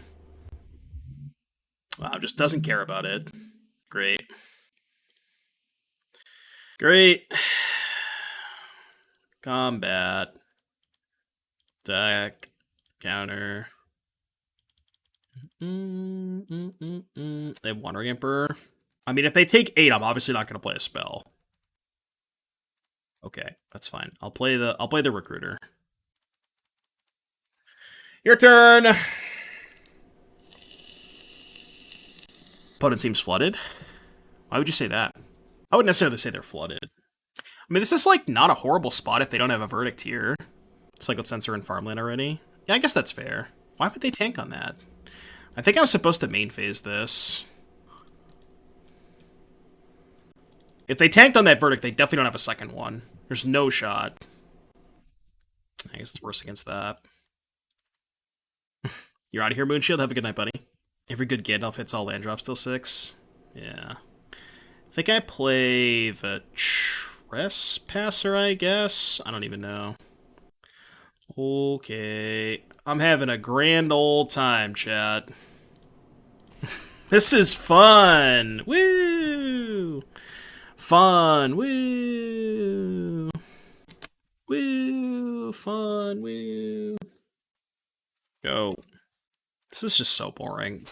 Wow, just doesn't care about it. Great. Great. Combat. Deck. Counter. They have Wandering Emperor. I mean, if they take 8, I'm obviously not going to play a spell. Okay, that's fine. I'll play the Recruiter. Your turn! Opponent seems flooded. Why would you say that? I wouldn't necessarily say they're flooded. I mean, this is, like, not a horrible spot if they don't have a Verdict here. It's like with Censor and Farmland already. Yeah, I guess that's fair. Why would they tank on that? I think I was supposed to main phase this. If they tanked on that Verdict, they definitely don't have a second one. There's no shot. I guess it's worse against that. You're out of here, Moonshield. Have a good night, buddy. Every good Gandalf hits all land drops till 6. Yeah. I think I play the Trespasser, I guess? I don't even know. Okay. I'm having a grand old time, chat. This is fun! Woo! Fun! Woo! Woo! Fun! Woo! Go. This is just so boring.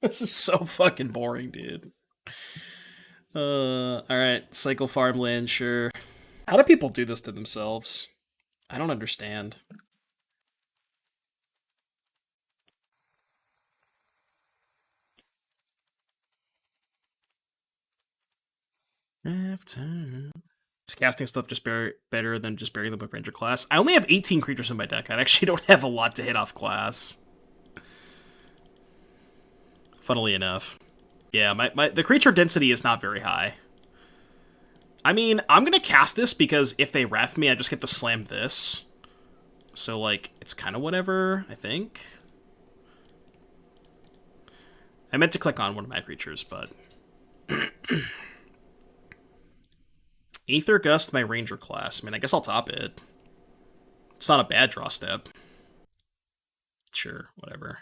This is so fucking boring, dude. Alright. Cycle farmland, sure. How do people do this to themselves? I don't understand. After... Is casting stuff just better than just burying them with Ranger class? I only have 18 creatures in my deck. I actually don't have a lot to hit off class. Funnily enough. Yeah, the creature density is not very high. I mean, I'm going to cast this because if they Wrath me, I just get to slam this. So, like, it's kind of whatever, I think. I meant to click on one of my creatures, but... Aether Gust, my Ranger class. I mean, I guess I'll top it. It's not a bad draw step. Sure, whatever.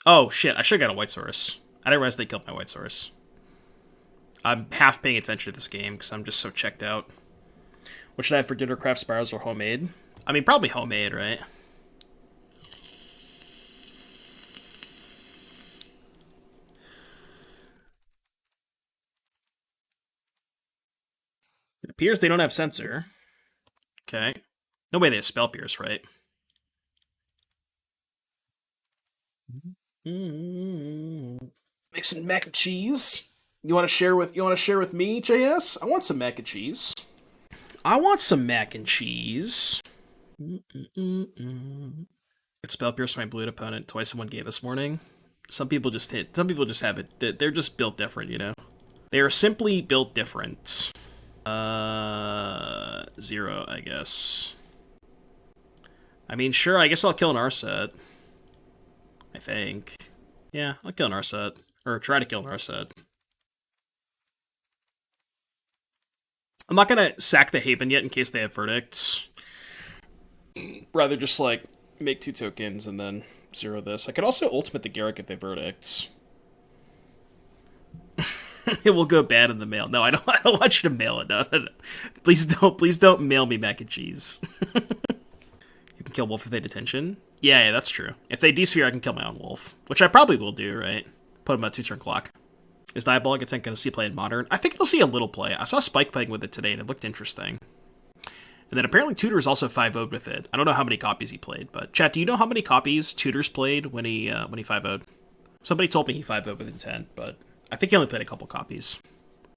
Oh, shit, I should have got a White Source. I didn't realize they killed my White Source. I'm half paying attention to this game because I'm just so checked out. What should I have for dinner, craft spirals or homemade? I mean, probably homemade, right? It appears they don't have Censor. Okay. No way they have Spell Pierce, right? Make some mac and cheese. You want to share with me, JS? I want some mac and cheese. I want some mac and cheese. It Spell Pierce my blue opponent twice in one game this morning. Some people just hit. Some people just have it. They're just built different, you know. They are simply built different. 0, I guess. I mean, sure, I guess I'll kill an Arset. I think. Yeah, I'll kill an Arset. Or try to kill an Arset. I'm not gonna sack the Haven yet in case they have Verdicts. Rather just, like, make 2 tokens and then 0 this. I could also ultimate the Garruk if they Verdicts. It will go bad in the mail. No, I don't want you to mail it. No. Please don't mail me mac and cheese. You can kill Wolf if they detention. Yeah, that's true. If they D-sphere, I can kill my own Wolf. Which I probably will do, right? Put him on 2-turn clock. Is Diabolic Intent going to see play in Modern? I think it'll see a little play. I saw Spike playing with it today, and it looked interesting. And then apparently Tudor's also 5-0'd with it. I don't know how many copies he played, but... Chat, do you know how many copies Tudor's played when he 5-0'd? Somebody told me he 5-0'd with Intent, but... I think he only played a couple copies.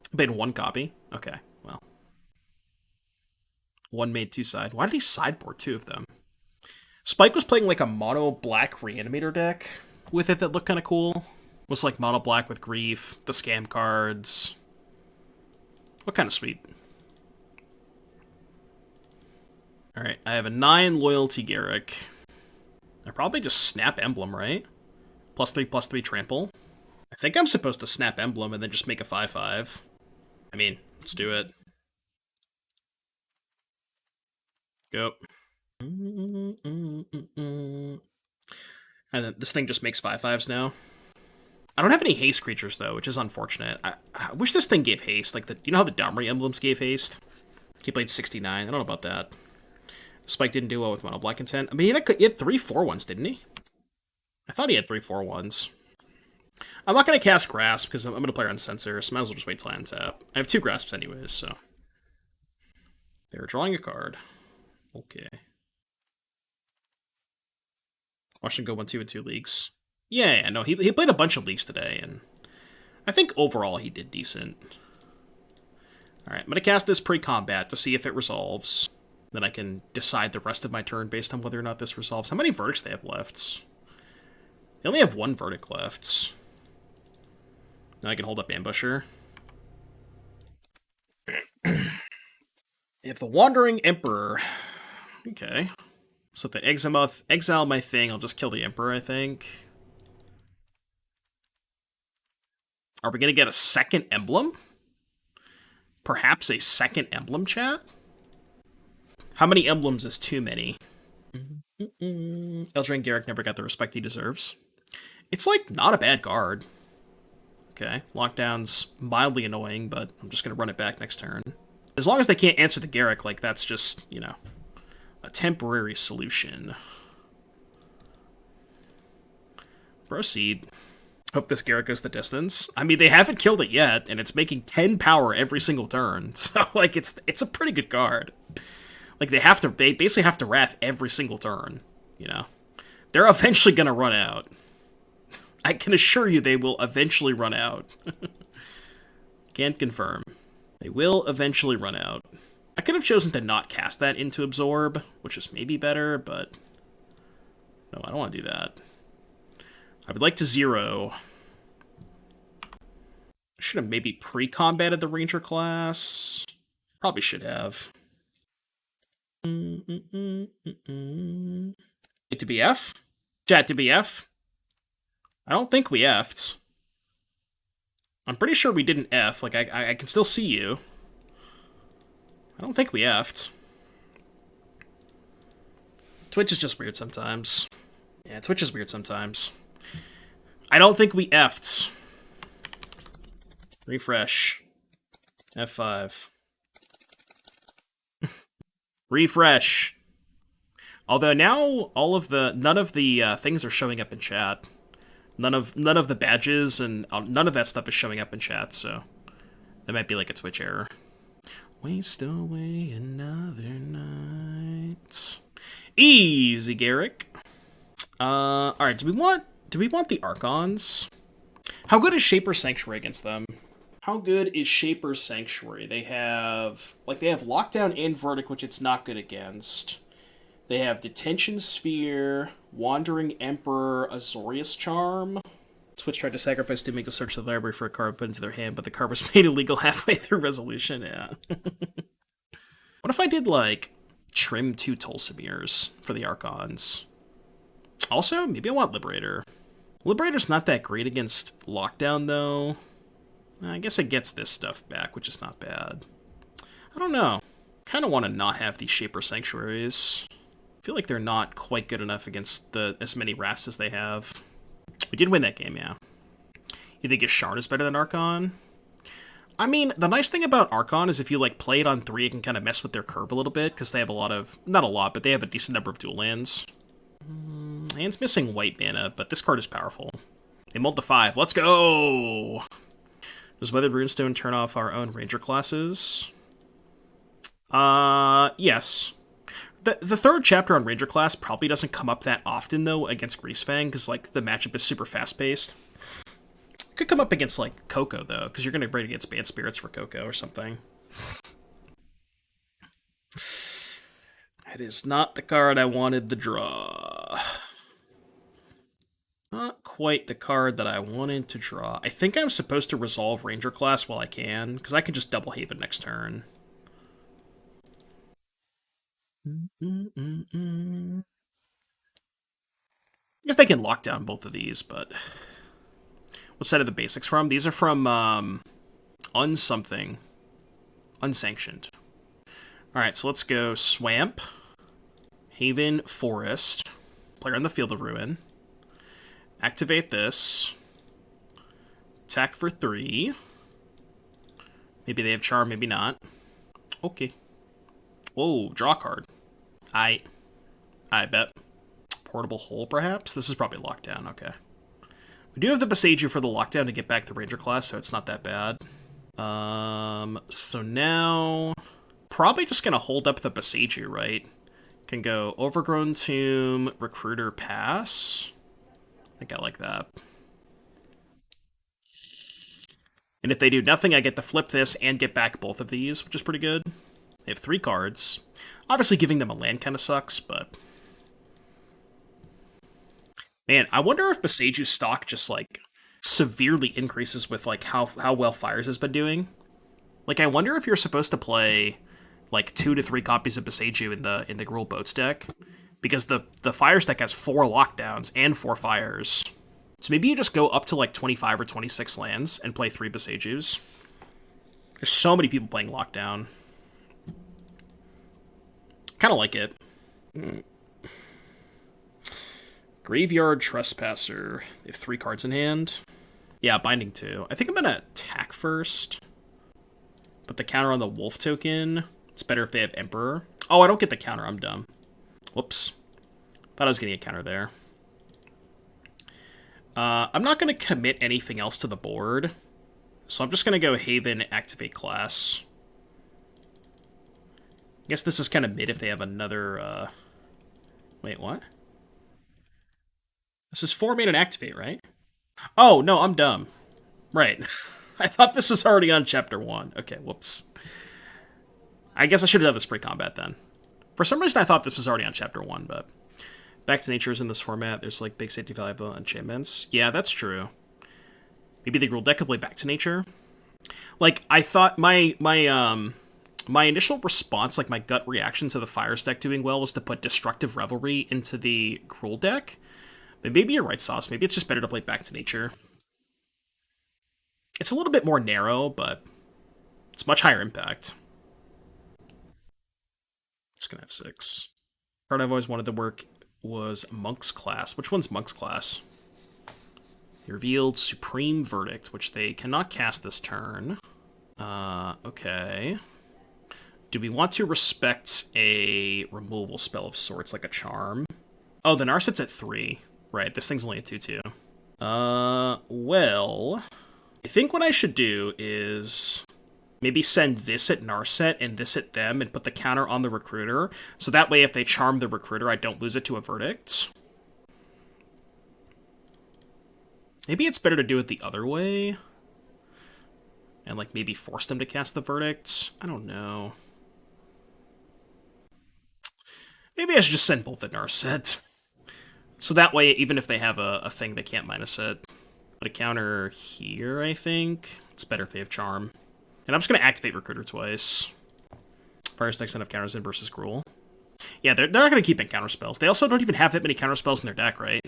He played 1 copy? Okay, well. 1 made 2 side. Why did he sideboard 2 of them? Spike was playing like a mono black Reanimator deck with it that looked kind of cool. It was like mono black with Grief, the scam cards. What kind of sweet? Alright, I have a 9 loyalty Garruk. I probably just snap Emblem, right? +3/+3 trample. I think I'm supposed to snap Emblem and then just make a 5/5. I mean, let's do it. Go. And then this thing just makes 5/5s now. I don't have any haste creatures, though, which is unfortunate. I wish this thing gave haste. Like, you know how the Domri emblems gave haste? He played 69. I don't know about that. Spike didn't do well with Mono Black Intent. I mean, he had 3 4/1s, didn't he? I thought he had 3 4/1s. I'm not going to cast Grasp, because I'm going to play on Censor, so might as well just wait till I untap. I have 2 Grasps anyways, so... They're drawing a card. Okay. Watch him go 1-2 in 2 leagues. Yeah, no, he played a bunch of leagues today, and I think overall he did decent. Alright, I'm going to cast this pre-combat to see if it resolves. Then I can decide the rest of my turn based on whether or not this resolves. How many verdicts they have left? They only have 1 verdict left. Now I can hold up Ambusher. If the Wandering Emperor... Okay. So if they exile my thing, I'll just kill the Emperor, I think. Are we going to get a second emblem? Perhaps a second emblem, chat? How many emblems is too many? Eldraine Garruk never got the respect he deserves. It's, like, not a bad card. Okay, Lockdown's mildly annoying, but I'm just going to run it back next turn. As long as they can't answer the Garruk, like, that's just, you know, a temporary solution. Proceed. Hope this Garruk goes the distance. I mean, they haven't killed it yet, and it's making 10 power every single turn. So, like, it's a pretty good card. Like, they basically have to Wrath every single turn, you know? They're eventually gonna run out. I can assure you they will eventually run out. Can't confirm. They will eventually run out. I could have chosen to not cast that into Absorb, which is maybe better, but... No, I don't want to do that. I would like to 0. I should have maybe pre-combated the Ranger class. Probably should have. Did we F? Chat, did we F? I don't think we F'd. I'm pretty sure we didn't F. Like, I can still see you. I don't think we F'd. Twitch is just weird sometimes. Yeah, Twitch is weird sometimes. I don't think we F'd. Refresh. F5. Refresh. Although now none of the things are showing up in chat. None of the badges and none of that stuff is showing up in chat, so that might be like a Twitch error. Waste away another night. Easy, Garruk. Alright, do we want the Archons? How good is Shaper Sanctuary against them? How good is Shaper Sanctuary? They have Lockdown and Verdict, which it's not good against. They have Detention Sphere, Wandering Emperor, Azorius Charm. Twitch tried to sacrifice to make the search of the library for a card put into their hand, but the card was made illegal halfway through resolution, yeah. What if I did, like, trim 2 Tolsimirs for the Archons? Also, maybe I want Liberator. Liberator's not that great against Lockdown, though. I guess it gets this stuff back, which is not bad. I don't know. Kind of want to not have these Shaper Sanctuaries. I feel like they're not quite good enough against as many Wraths as they have. We did win that game, yeah. You think Yasharn is better than Archon? I mean, the nice thing about Archon is if you, like, play it on 3, it can kind of mess with their curve a little bit, because they have a lot of... Not a lot, but they have a decent number of dual lands. And it's missing white mana, but this card is powerful. They mulled to 5. Let's go! Does Weathered Runestone turn off our own Ranger classes? Yes. The third chapter on Ranger class probably doesn't come up that often, though, against Greasefang, because, like, the matchup is super fast-paced. Could come up against, like, Coco, though, because you're going to bring against Band Spirits for Coco or something. That is not the card I wanted to draw. Not quite the card that I wanted to draw. I think I'm supposed to resolve Ranger class while I can, because I can just double Haven next turn. I guess they can lock down both of these, but what set are the basics from? These are from unsomething. Unsanctioned. Alright, so let's go Swamp, Haven, Forest, player on the Field of Ruin. Activate this. Attack for 3. Maybe they have Charm, maybe not. Okay. Whoa, draw card. I bet. Portable Hole, perhaps? This is probably lockdown, okay. We do have the Boseiju for the lockdown to get back the Ranger class, so it's not that bad. So now... Probably just gonna hold up the Boseiju, right? Can go Overgrown Tomb, Recruiter, pass. I think I like that. And if they do nothing, I get to flip this and get back both of these, which is pretty good. They have 3 cards. Obviously, giving them a land kind of sucks, but... Man, I wonder if Boseiju's stock just, like, severely increases with, like, how well Fires has been doing. Like, I wonder if you're supposed to play, like, 2 to 3 copies of Boseiju in the Gruul Boats deck. Because the Fires deck has 4 lockdowns and 4 Fires. So maybe you just go up to, like, 25 or 26 lands and play 3 Boseijus. There's so many people playing lockdown. Kind of like it. Graveyard Trespasser. They have 3 cards in hand. Yeah, Binding 2. I think I'm going to attack first. Put the counter on the Wolf token. It's better if they have Emperor. Oh, I don't get the counter. I'm dumb. Whoops. Thought I was getting a counter there. I'm not going to commit anything else to the board. So I'm just going to go Haven, activate class. I guess this is kind of mid if they have another... Wait, what? This is 4 mana and activate, right? Oh, no, I'm dumb. Right. I thought this was already on Chapter 1. Okay, whoops. I guess I should have done this pre-combat then. For some reason, I thought this was already on Chapter 1, but... Back to Nature is in this format. There's, like, big safety valuable enchantments. Yeah, that's true. Maybe the Gruul deck could play Back to Nature. Like, I thought my initial response, like, my gut reaction to the Fires deck doing well was to put Destructive Revelry into the Gruul deck. But maybe you're right, Sauce. Maybe it's just better to play Back to Nature. It's a little bit more narrow, but it's much higher impact. Just gonna have 6. Card I've always wanted to work was Monk's Class. Which one's Monk's Class? He revealed Supreme Verdict, which they cannot cast this turn. Okay. Do we want to respect a removal spell of sorts, like a Charm? Oh, the Narset's at 3. Right, this thing's only a 2/2. Well... I think what I should do is... maybe send this at Narset and this at them and put the counter on the Recruiter. So that way if they charm the Recruiter, I don't lose it to a Verdict. Maybe it's better to do it the other way. And, like, maybe force them to cast the Verdict. I don't know. Maybe I should just send both at Narset. So that way, even if they have a thing, they can't minus it. Put a counter here, I think. It's better if they have Charm. And I'm just going to activate Recruiter twice. Fire Stacks enough counters in versus Gruul. Yeah, they're not going to keep in counter spells. They also don't even have that many counter spells in their deck, right?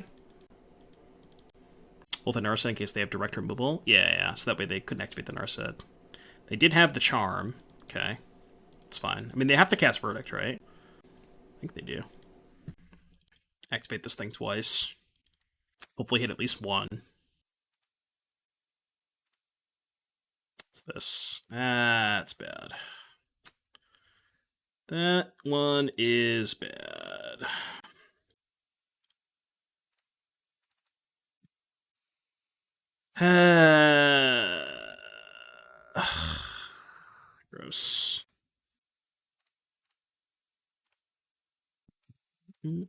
Both the Narset in case they have direct removal. Yeah, so that way they couldn't activate the Narset. They did have the Charm. Okay. It's fine. I mean, they have to cast Verdict, right? I think they do. Activate this thing twice. Hopefully hit at least 1. This. That's bad. That one is bad. Gross. Yeah,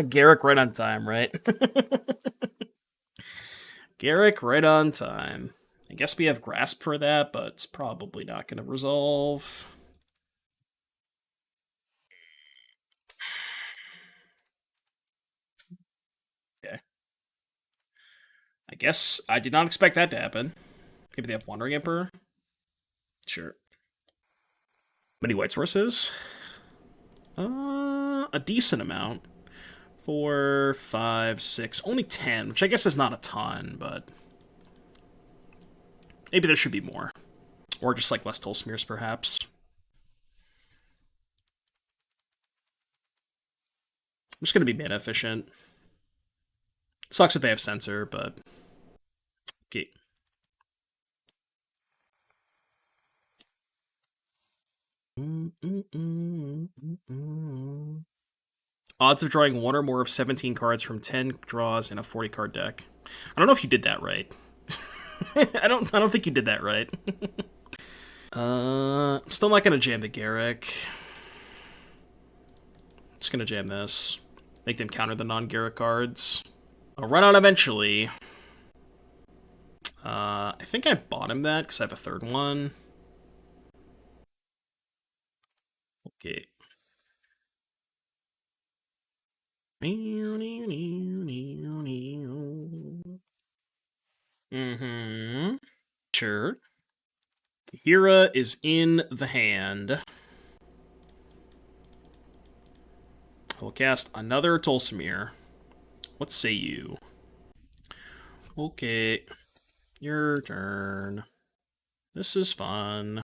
Garruk right on time, right? Garruk right on time. I guess we have Grasp for that, but it's probably not going to resolve. Okay. I guess I did not expect that to happen. Maybe they have Wandering Emperor? Sure. Many white sources? A decent amount. 4, 5, 6, only 10, which I guess is not a ton, but maybe there should be more. Or just like less Tolsimirs, perhaps. I'm just going to be mana efficient. Sucks that they have Censor, but... Okay. Odds of drawing one or more of 17 cards from 10 draws in a 40-card deck. I don't know if you did that right. I don't think you did that right. I'm still not gonna jam the Garruk. Just gonna jam this. Make them counter the non-Garruk cards. I'll run out eventually. I think I bought him that because I have a third one. Okay. Sure. Hira is in the hand. I will cast another Tolsimir. What say you? Okay. Your turn. This is fun.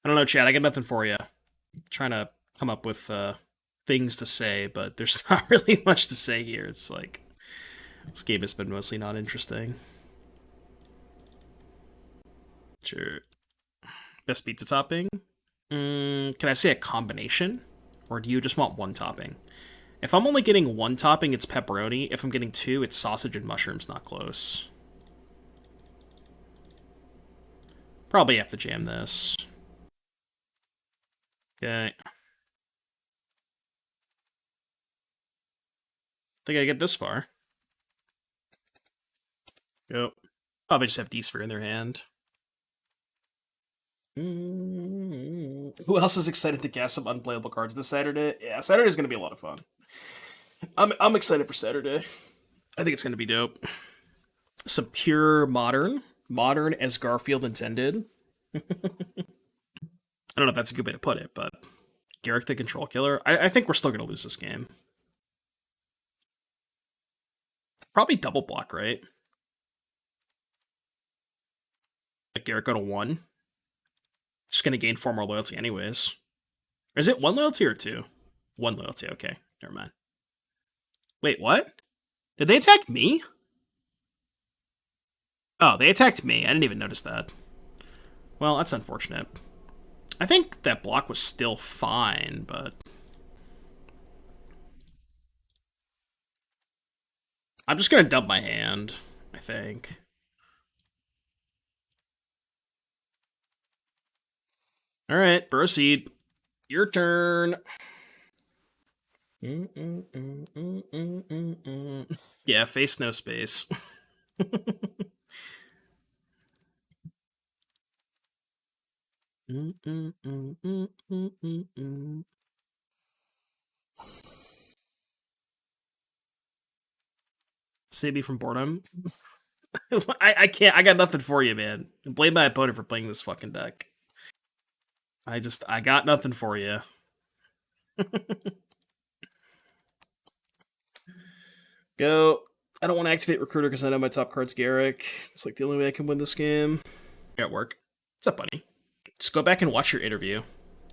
I don't know, Chad. I got nothing for you. I'm trying to come up with things to say, but there's not really much to say here. It's like, this game has been mostly not interesting. Sure. Best pizza topping? Can I say a combination? Or do you just want one topping? If I'm only getting one topping, it's pepperoni. If I'm getting two, it's sausage and mushrooms, not close. Probably have to jam this. Okay. Think I get this far. Yep. Probably just have D-Sphere in their hand. Who else is excited to cast some unplayable cards this Saturday? Yeah, Saturday's gonna be a lot of fun. I'm excited for Saturday. I think it's gonna be dope. Some pure modern as Garfield intended. I don't know if that's a good way to put it, but Garruk the Control Killer. I think we're still gonna lose this game. Probably double block, right? Like Garruk go to 1. Just gonna gain 4 more loyalty anyways. Or is it 1 loyalty or 2? 1 loyalty, okay. Never mind. Wait, what? Did they attack me? Oh, they attacked me. I didn't even notice that. Well, that's unfortunate. I think that block was still fine, but... I'm just gonna dump my hand, I think. Alright, proceed. Your turn. Yeah, face no space. Save me from boredom. I can't. I got nothing for you, man. Blame my opponent for playing this fucking deck. I got nothing for you. Go. I don't want to activate Recruiter because I know my top card's Garruk. It's like the only way I can win this game. You're at work. What's up, buddy? Just go back and watch your interview.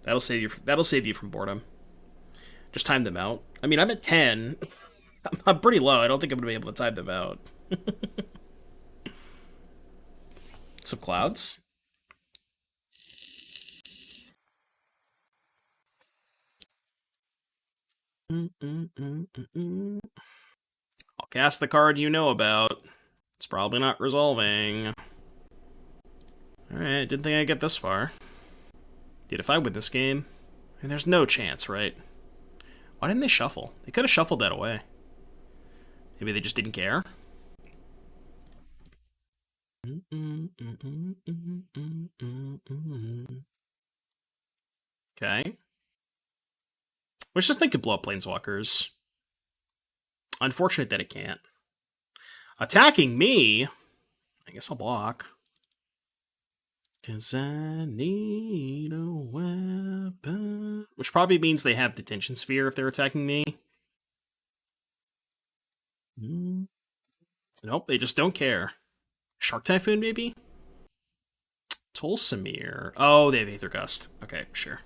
That'll save you from boredom. Just time them out. I mean, I'm at 10. I'm pretty low. I don't think I'm gonna be able to time them out. Some clouds. I'll cast the card you know about. It's probably not resolving. Alright, didn't think I'd get this far. Dude, if I win this game, I mean, there's no chance, right? Why didn't they shuffle? They could have shuffled that away. Maybe they just didn't care? Okay. Wish this thing could blow up Planeswalkers. Unfortunate that it can't. Attacking me? I guess I'll block. 'Cause I need a weapon. Which probably means they have Detention Sphere if they're attacking me. Nope, they just don't care. Shark Typhoon, maybe? Tolsimir. Oh, they have Aether Gust. Okay, sure.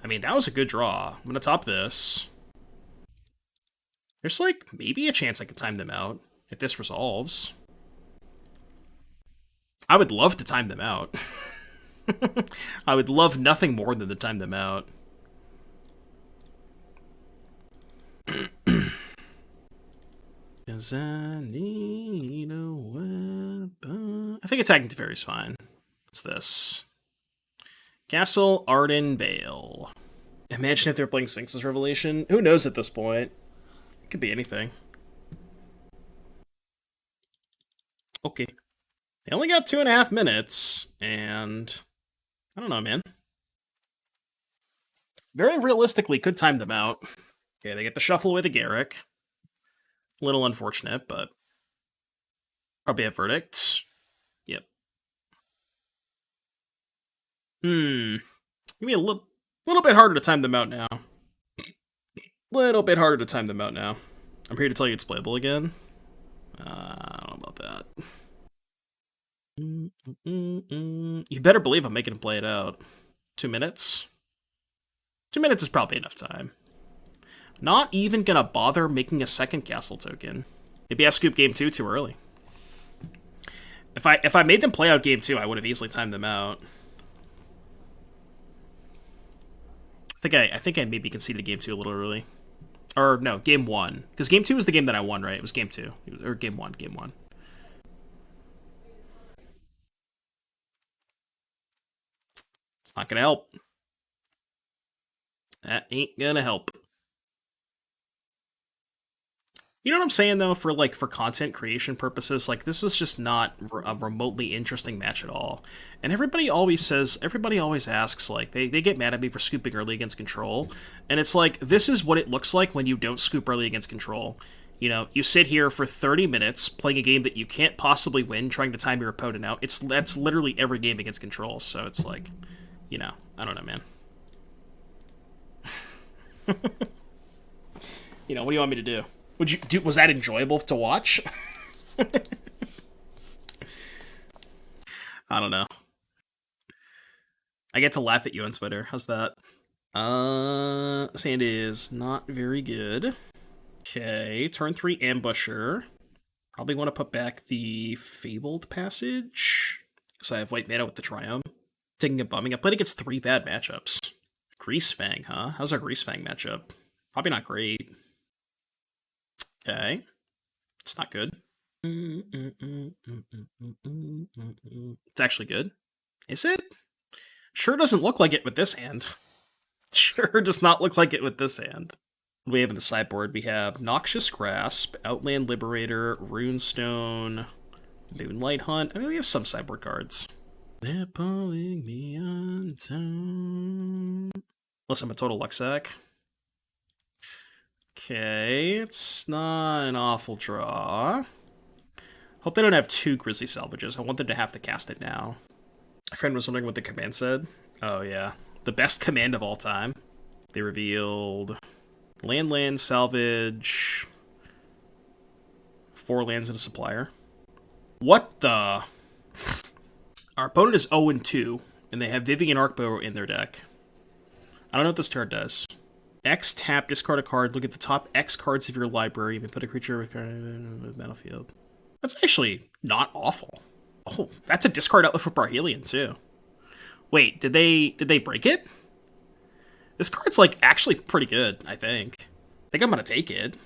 I mean, that was a good draw. I'm gonna top this. There's, like, maybe a chance I could time them out if this resolves. I would love to time them out. I would love nothing more than to time them out. Cause I need a weapon. I think attacking Teferi is fine. What's this? Castle Arden Vale. Imagine if they're playing Sphinx's Revelation. Who knows at this point? It could be anything. Okay. They only got 2.5 minutes, and I don't know, man. Very realistically, could time them out. Okay, they get the shuffle away the Garruk. A little unfortunate, but probably a verdict. Yep. Maybe a little bit harder to time them out now. Little bit harder to time them out now. I'm here to tell you it's playable again. I don't know about that. You better believe I'm making him play it out. 2 minutes? 2 minutes is probably enough time. Not even gonna bother making a second castle token. Maybe I scooped game 2 too early. If I made them play out game 2, I would have easily timed them out. I think I maybe conceded game 2 a little early. Or no, game 1. Because game 2 was the game that I won, right? It was game 2. Or game 1. Not gonna help. That ain't gonna help. You know what I'm saying, though? For content creation purposes, like, this is just not a remotely interesting match at all. And everybody always asks, like, they get mad at me for scooping early against control. And it's like, this is what it looks like when you don't scoop early against control. You know, you sit here for 30 minutes playing a game that you can't possibly win, trying to time your opponent out. That's literally every game against control, so it's like, you know, I don't know, man. You know, what do you want me to do? Was that enjoyable to watch? I don't know. I get to laugh at you on Twitter. How's that? Sand is not very good. Okay, turn 3 Ambusher. Probably want to put back the Fabled Passage, because I have white mana with the Triome. Taking a bumming. I played against 3 bad matchups. Greasefang, huh? How's our Greasefang matchup? Probably not great. Okay. It's not good. It's actually good. Is it? Sure doesn't look like it with this hand. Sure does not look like it with this hand. What do we have in the sideboard? We have Noxious Grasp, Outland Liberator, Runestone, Moonlight Hunt. I mean, we have some sideboard cards. They're pulling me undone. Unless I'm a total luck sack. Okay, it's not an awful draw. Hope they don't have 2 Grizzly Salvages. I want them to have to cast it now. My friend was wondering what the command said. Oh yeah, the best command of all time. They revealed land, salvage, 4 lands and a supplier. What the? Our opponent is 0-2, and they have Vivian Arkbow in their deck. I don't know what this card does. X, tap, discard a card, look at the top X cards of your library, and put a creature with the battlefield. That's actually not awful. Oh, that's a discard outlet for Parhelion, too. Wait, did they break it? This card's, like, actually pretty good, I think. I think I'm gonna take it.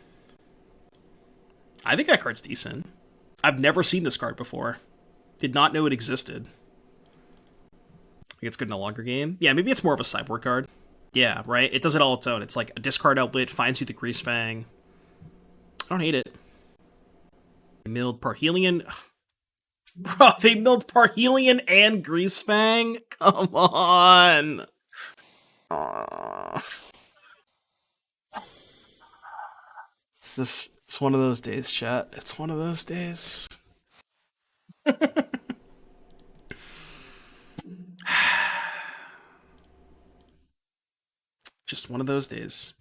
I think that card's decent. I've never seen this card before. Did not know it existed. I think it's good in a longer game. Yeah, maybe it's more of a sideboard card. Yeah, right? It does it all its own. It's like a discard outlet, finds you the Greasefang. I don't hate it. They milled Parhelion. Bro, they milled Parhelion and Greasefang? Come on. It's one of those days, chat. It's one of those days. one of those days.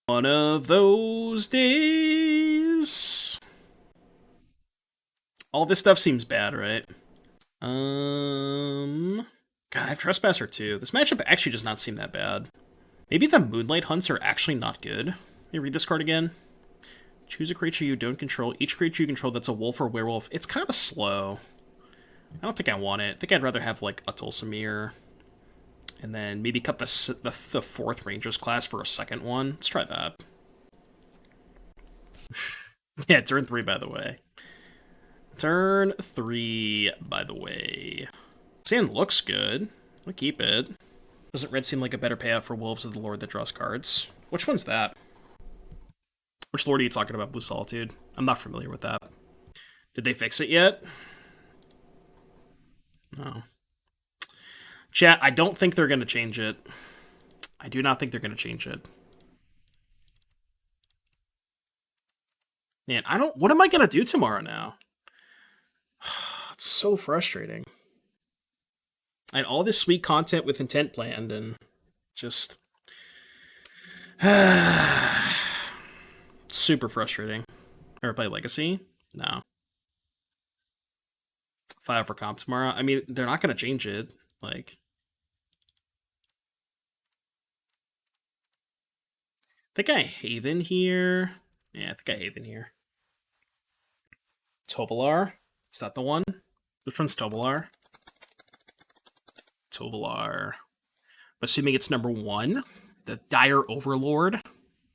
One of those days. All this stuff seems bad, right? God, I have Trespasser too. This matchup actually does not seem that bad. Maybe the Moonlight Hunts are actually not good. Let me read this card again. Choose a creature you don't control. Each creature you control that's a wolf or werewolf. It's kind of slow. I don't think I want it. I think I'd rather have, like, a Tolsimir. And then maybe cut the 4th Rangers class for a second one. Let's try that. Yeah, turn 3, by the way. Turn 3, by the way. Sand looks good. We'll keep it. Doesn't red seem like a better payout for Wolves of the Lord that draws cards? Which one's that? Which Lord are you talking about, Blue Solitude? I'm not familiar with that. Did they fix it yet? No. Chat, I don't think they're going to change it. I do not think they're going to change it. Man, what am I going to do tomorrow now? It's so frustrating. I had all this sweet content with intent planned, and just... super frustrating. Ever play Legacy? No. 5 for comp tomorrow. I mean, they're not going to change it. Like... I think I Haven here. Yeah, I think I Haven here. Tovolar? Is that the one? Which one's Tovolar? Tovolar. I'm assuming it's number 1. The Dire Overlord.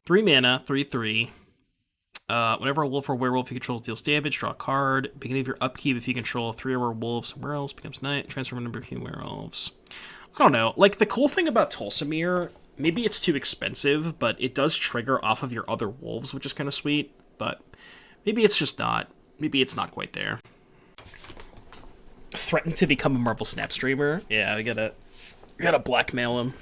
3 mana, 3/3. Whenever a wolf or werewolf you control deals damage, draw a card. Beginning of your upkeep, if you control 3 or more wolves and werewolves, becomes night. Transform a number of human werewolves. I don't know. Like, the cool thing about Tolsimir, maybe it's too expensive, but it does trigger off of your other wolves, which is kind of sweet. But maybe it's just not. Maybe it's not quite there. Threaten to become a Marvel Snap streamer? Yeah, we gotta blackmail him.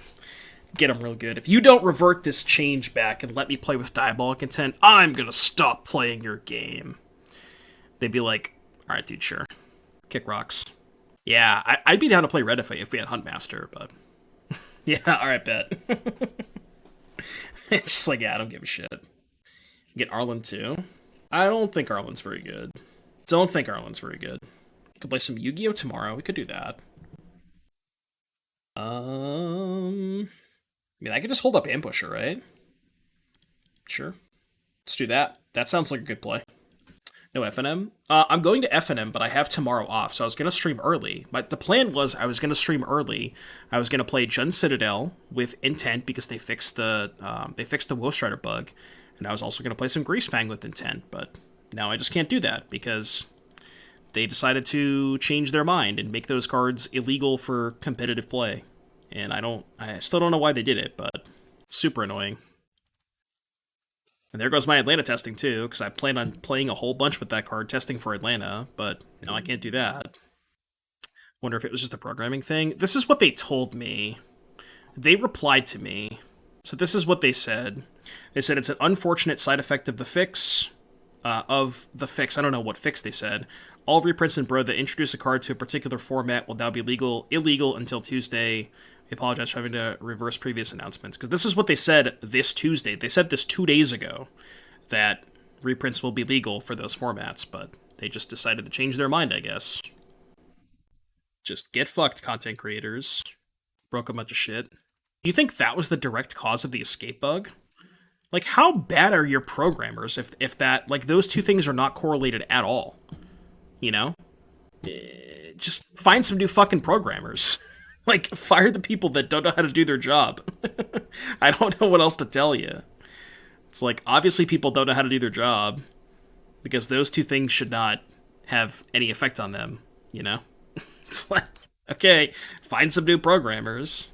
Get him real good. If you don't revert this change back and let me play with Diabolic Intent, I'm gonna stop playing your game. They'd be like, alright, dude, sure. Kick rocks. Yeah, I'd be down to play red if we had Huntmaster, but... yeah, alright, bet. It's just like, yeah, I don't give a shit. Get Arlen too? I don't think Arlen's very good. Don't think Arlen's very good. Could play some Yu-Gi-Oh! Tomorrow. We could do that. I mean, I could just hold up Ambusher, right? Sure. Let's do that. That sounds like a good play. No FNM? I'm going to FNM, but I have tomorrow off, so I was going to stream early. The plan was I was going to stream early. I was going to play Jund Citadel with Intent because they fixed the Wolfstrider bug, and I was also going to play some Greasefang with Intent, but now I just can't do that because they decided to change their mind and make those cards illegal for competitive play. And I still don't know why they did it, but it's super annoying. And there goes my Atlanta testing too, because I plan on playing a whole bunch with that card, testing for Atlanta, but no, I can't do that. Wonder if it was just a programming thing. This is what they told me. They replied to me. So this is what they said. They said it's an unfortunate side effect of the fix. I don't know what fix they said. All reprints in Bro that introduce a card to a particular format will now be illegal until Tuesday. I apologize for having to reverse previous announcements. Because this is what they said this Tuesday. They said this 2 days ago, that reprints will be legal for those formats, but they just decided to change their mind, I guess. Just get fucked, content creators. Broke a bunch of shit. Do you think that was the direct cause of the escape bug? Like, how bad are your programmers if that, like, those two things are not correlated at all? You know? Just find some new fucking programmers. Like, fire the people that don't know how to do their job. I don't know what else to tell you. It's like, obviously people don't know how to do their job, because those two things should not have any effect on them, you know? It's like, okay, find some new programmers.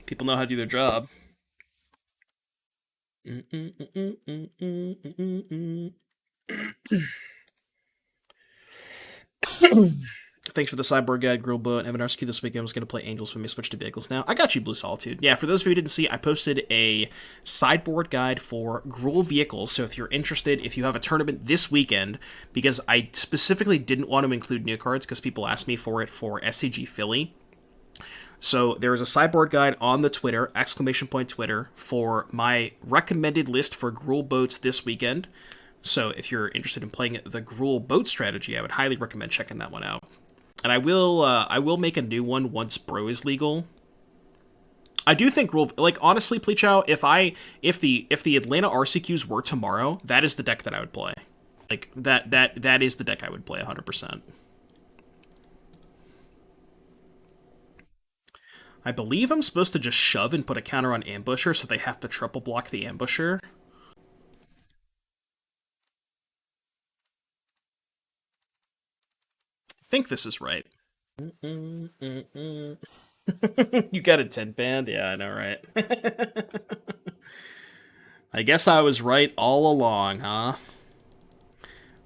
People know how to do their job. Thanks for the sideboard guide, Grillboat. I have an RSQ this weekend. I was going to play Angels, but may switch to vehicles now. I got you, Blue Solitude. Yeah, for those of you who didn't see, I posted a sideboard guide for Gruul vehicles. So if you're interested, if you have a tournament this weekend, because I specifically didn't want to include new cards because people asked me for it for SCG Philly. So there is a sideboard guide on the Twitter, !Twitter, for my recommended list for Gruul boats this weekend. So if you're interested in playing the Gruul boat strategy, I would highly recommend checking that one out. And I will make a new one once Bro is legal. I do think Gruul, like, honestly, Plechow, if the Atlanta RCQs were tomorrow, that is the deck that I would play. Like, that is the deck I would play 100%. I believe I'm supposed to just shove and put a counter on Ambusher, so they have to triple block the Ambusher. I think this is right. You got a 10 band? Yeah, I know, right? I guess I was right all along, huh?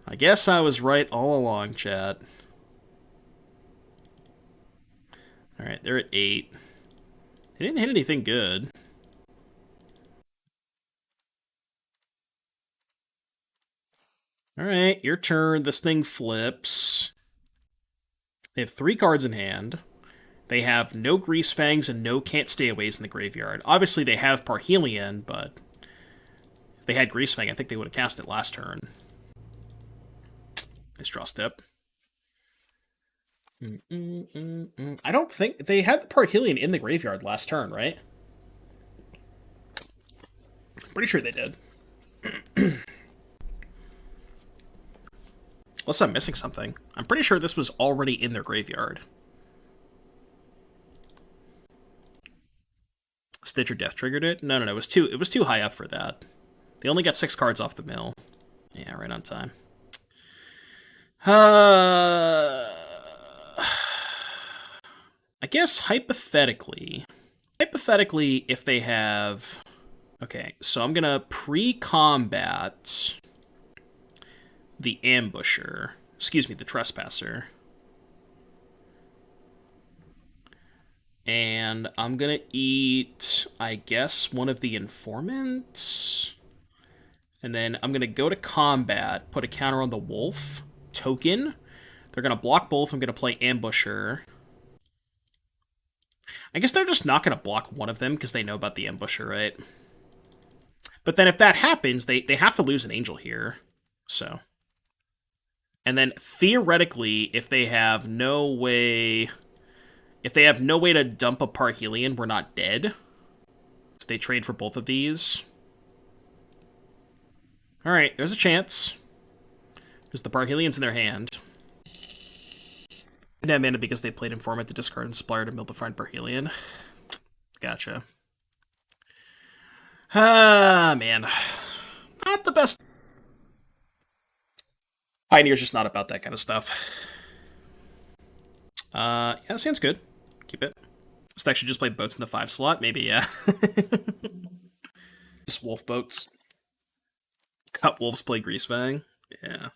I guess I was right all along, chat. Alright, they're at 8. They didn't hit anything good. Alright, your turn. This thing flips. They have 3 cards in hand. They have no Grease Fangs and no Can't Stay Aways in the graveyard. Obviously, they have Parhelion, but if they had Grease Fang, I think they would have cast it last turn. Nice draw step. I don't think they had the Parhelion in the graveyard last turn, right? Pretty sure they did. Unless I'm missing something. I'm pretty sure this was already in their graveyard. Stitcher Death triggered it? No, it was too high up for that. They only got 6 cards off the mill. Yeah, right on time. I guess hypothetically, if they have... Okay, so I'm gonna pre-combat the Ambusher. Excuse me, the Trespasser. And I'm gonna eat, I guess, one of the Informants. And then I'm gonna go to combat, put a counter on the Wolf token. They're gonna block both. I'm gonna play Ambusher. I guess they're just not gonna block one of them because they know about the Ambusher, right? But then if that happens, they have to lose an Angel here. So. And then theoretically, if they have no way to dump a Parhelion, we're not dead. So they trade for both of these. Alright, there's a chance. Because the Parhelion's in their hand. Didn't have mana because they played Informant to discard Inspire to mill the find Parhelion. Gotcha. Ah, man. Not the best. Pioneer's just not about that kind of stuff. Yeah, that sounds good. Keep it. This deck should just play boats in the 5 slot, maybe, yeah. Just wolf boats. Cut wolves, play Greasefang. Yeah.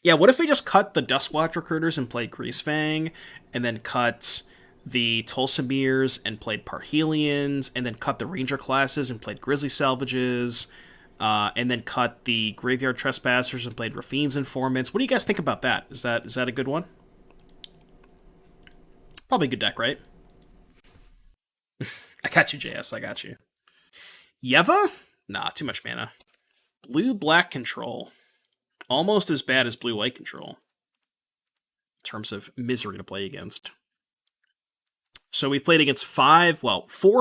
Yeah, what if we just cut the Duskwatch Recruiters and played Greasefang, and then cut the Tolsimirs and played Parhelions, and then cut the Ranger classes and played Grizzly Salvages, and then cut the Graveyard Trespassers and played Rafine's Informants. What do you guys think about that? Is that a good one? Probably a good deck, right? I got you, JS. I got you. Yeva? Nah, too much mana. Blue-black control. Almost as bad as blue-white control. In terms of misery to play against. So we've played against 4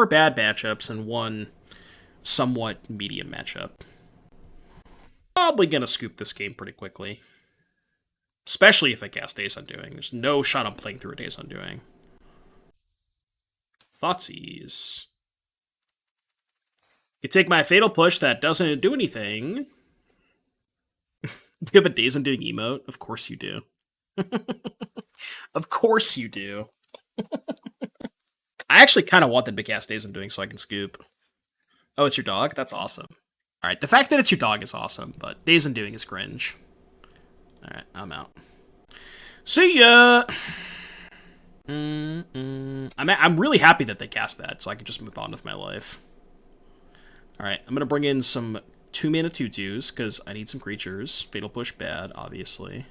bad matchups and 1 somewhat medium matchup. Probably gonna scoop this game pretty quickly. Especially if I cast Days Undoing. There's no shot I'm playing through a Days Undoing. Thoughtseize. You take my Fatal Push that doesn't do anything. You have a Days Undoing emote? Of course you do. Of course you do. I actually kind of want them to cast Days Undoing so I can scoop. Oh, it's your dog? That's awesome. Alright, the fact that it's your dog is awesome, but Days Undoing is cringe. Alright, I'm out. See ya! I'm really happy that they cast that, so I can just move on with my life. Alright, I'm gonna bring in some 2-mana 2/2s, because I need some creatures. Fatal Push bad, obviously.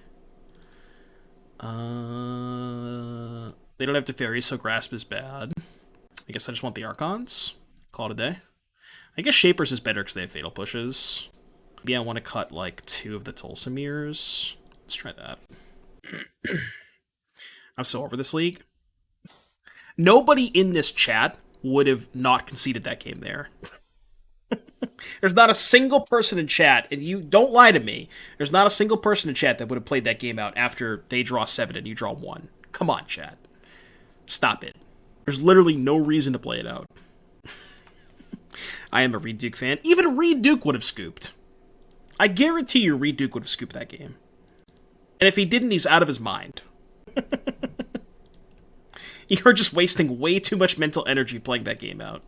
They don't have Teferi, so Grasp is bad. I guess I just want the Archons. Call it a day. I guess Shapers is better because they have Fatal Pushes. Maybe I want to cut, like, 2 of the Tolsimirs. Let's try that. I'm so over this league. Nobody in this chat would have not conceded that game there. There's not a single person in chat, and you don't lie to me. There's not a single person in chat that would have played that game out after they draw 7 and you draw 1. Come on, chat. Stop it. There's literally no reason to play it out. I am a Reed Duke fan. Even Reed Duke would have scooped. I guarantee you Reed Duke would have scooped that game. And if he didn't, he's out of his mind. You're just wasting way too much mental energy playing that game out.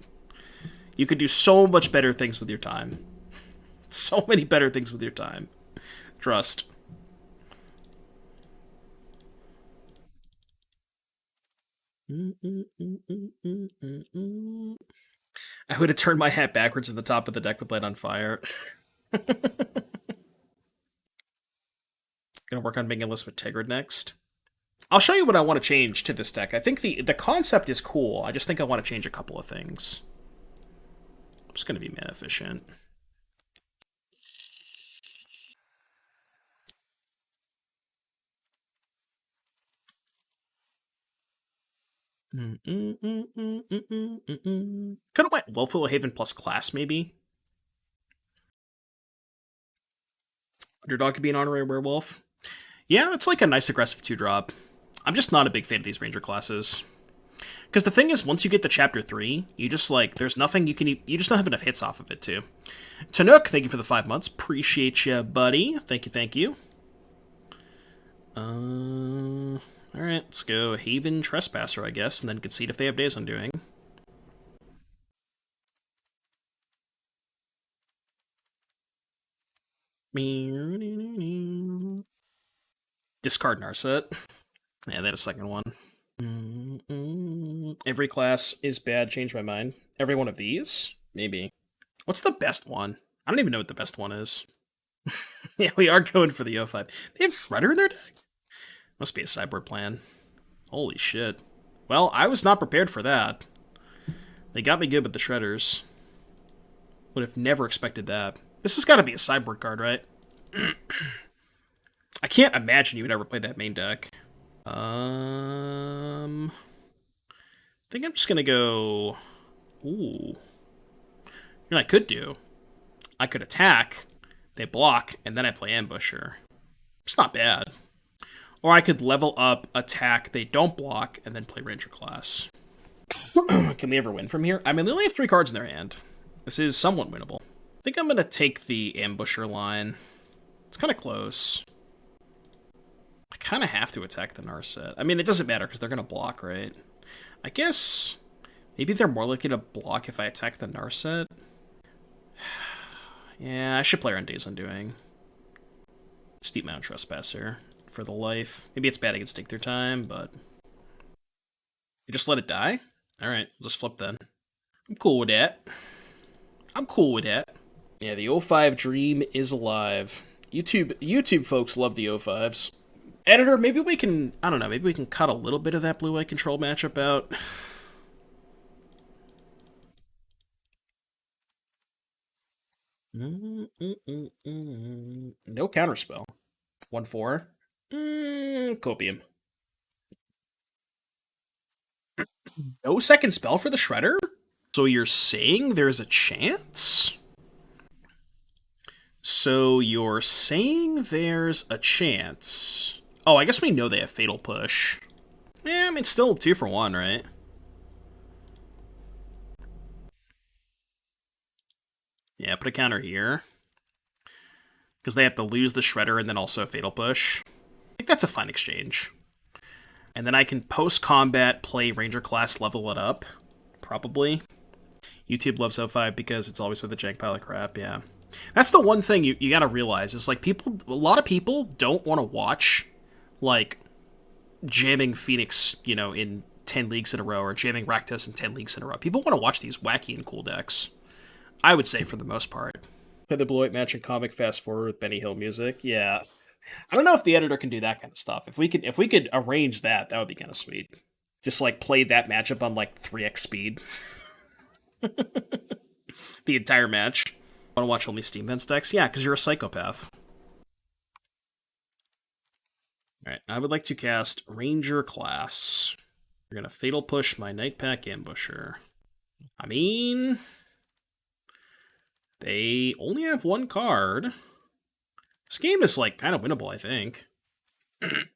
You could do so much better things with your time. So many better things with your time. Trust. I would have turned my hat backwards at the top of the deck with Light on Fire. Gonna work on making a list with Tigrid next. I'll show you what I want to change to this deck. I think the concept is cool. I just think I want to change a couple of things. I'm just gonna be mana efficient. Could have went Wolfwillow Haven plus class, maybe. Underdog could be an honorary werewolf. Yeah, it's like a nice aggressive 2-drop. I'm just not a big fan of these ranger classes. Because the thing is, once you get to Chapter 3, you just, like, there's nothing you can... You just don't have enough hits off of it, too. Tanook, thank you for the 5 months. Appreciate you, buddy. Thank you, thank you. Alright, let's go Haven Trespasser, I guess, and then concede if they have Days Undoing. Discard Narset. Yeah, they had a second one. Every class is bad, change my mind. Every one of these? Maybe. What's the best one? I don't even know what the best one is. Yeah, we are going for the 05. They have Shredder in their deck? Must be a sideboard plan. Holy shit. Well, I was not prepared for that. They got me good with the Shredders. Would have never expected that. This has got to be a sideboard card, right? I can't imagine you would ever play that main deck. I think I'm just gonna go... Ooh. You know what I could do? I could attack, they block, and then I play Ambusher. It's not bad. Or I could level up, attack, they don't block, and then play Ranger class. Can we ever win from here? I mean, they only have 3 cards in their hand. This is somewhat winnable. I think I'm gonna take the Ambusher line. It's kind of close. I kind of have to attack the Narset. I mean, it doesn't matter because they're going to block, right? I guess maybe they're more likely to block if I attack the Narset. Yeah, I should play around Days Undoing. Steep Mount Trespasser for the life. Maybe it's bad against Take Their Time, but... You just let it die? Alright, we'll just flip then. I'm cool with that. I'm cool with that. Yeah, the 05 dream is alive. YouTube folks love the 05s. Editor, maybe we can, I don't know, maybe we can cut a little bit of that blue-white control matchup out. No counterspell. 1/4. Copium. No second spell for the Shredder? So you're saying there's a chance? So you're saying there's a chance. Oh, I guess we know they have Fatal Push. Yeah, I mean, still 2 for 1, right? Yeah, put a counter here. Because they have to lose the Shredder and then also a Fatal Push. I think that's a fine exchange. And then I can post-combat play Ranger class, level it up. Probably. YouTube loves 05 because it's always with a jank pile of crap, yeah. That's the one thing you gotta realize, is like a lot of people don't want to watch, like, jamming Phoenix, you know, in 10 leagues in a row, or jamming Rakdos in 10 leagues in a row. People want to watch these wacky and cool decks, I would say, for the most part. Play the Blue White match and comic fast forward with Benny Hill music. Yeah. I don't know if the editor can do that kind of stuff. If we could arrange that, that would be kind of sweet. Just like play that matchup on like 3x speed. The entire match. Want to watch only Steam Vents decks? Yeah, because you're a psychopath. Alright, I would like to cast Ranger class. We're going to Fatal Push my Nightpack Ambusher. I mean, they only have one card. This game is, like, kind of winnable, I think. If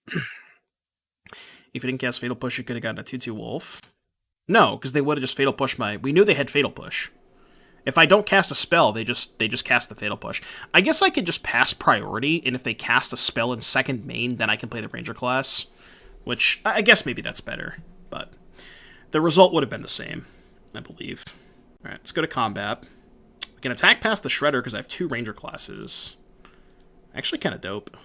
you didn't cast Fatal Push, you could have gotten a 2/2 Wolf. No, because they would have just Fatal Push my... We knew they had Fatal Push. If I don't cast a spell, they just cast the Fatal Push. I guess I could just pass priority, and if they cast a spell in second main, then I can play the Ranger class. Which, I guess maybe that's better. But the result would have been the same, I believe. Alright, let's go to combat. I can attack past the Shredder because I have 2 Ranger classes. Actually kind of dope.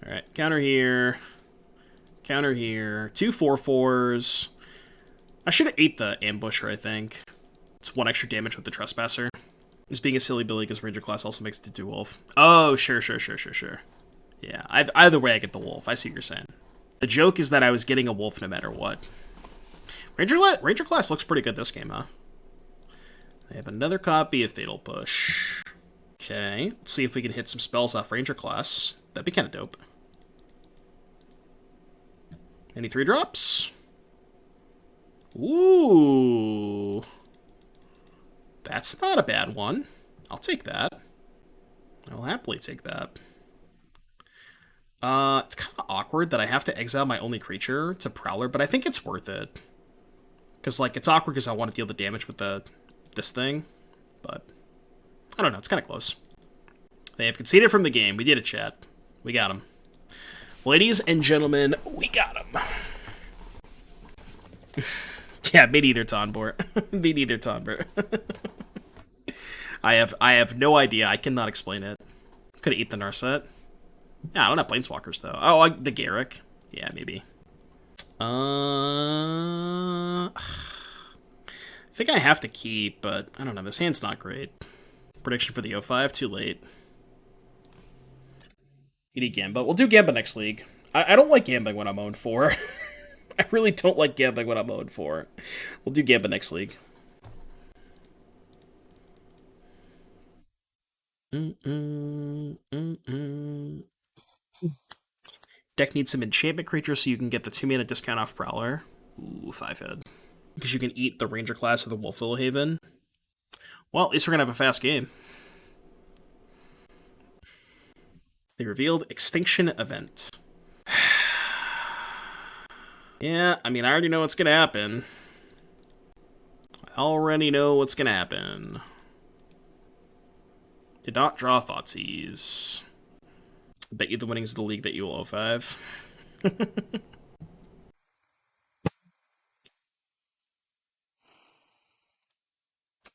Alright, counter here. Counter here. 2 4/4s. I should have ate the Ambusher, I think. It's 1 extra damage with the Trespasser. He's being a silly billy because Ranger class also makes it to 2 Wolf. Oh, sure. Yeah, either way I get the Wolf. I see what you're saying. The joke is that I was getting a Wolf no matter what. Ranger class looks pretty good this game, huh? I have another copy of Fatal Push. Okay, let's see if we can hit some spells off Ranger class. That'd be kind of dope. Any 3-drops? Ooh. That's not a bad one. I'll take that. I'll happily take that. It's kind of awkward that I have to exile my only creature to Prowler, but I think it's worth it. Because, like, it's awkward because I want to deal the damage with this thing. But, I don't know, it's kind of close. They have conceded from the game. We did it, chat. We got him. Ladies and gentlemen, we got him. Yeah, me neither, Tonbort. Me neither, Tonbort. I have no idea. I cannot explain it. Could have eaten the Narset. Yeah, I don't have Planeswalkers, though. Oh, the Garruk. Yeah, maybe. I think I have to keep, but I don't know. This hand's not great. Prediction for the 05, too late. You need Gamba. We'll do Gamba next league. I don't like gambling when I'm 0-4. I really don't like gambling when I'm 0-4. We'll do Gamba next league. Deck needs some enchantment creatures so you can get the 2-mana discount off Prowler. Ooh, 5-head. Because you can eat the Ranger class of the Wolfwillow Haven. Well, at least we're going to have a fast game. They revealed Extinction Event. Yeah, I mean, I already know what's going to happen. I already know what's going to happen. Did not draw Thoughtseize. Bet you the winnings of the league that you will 05.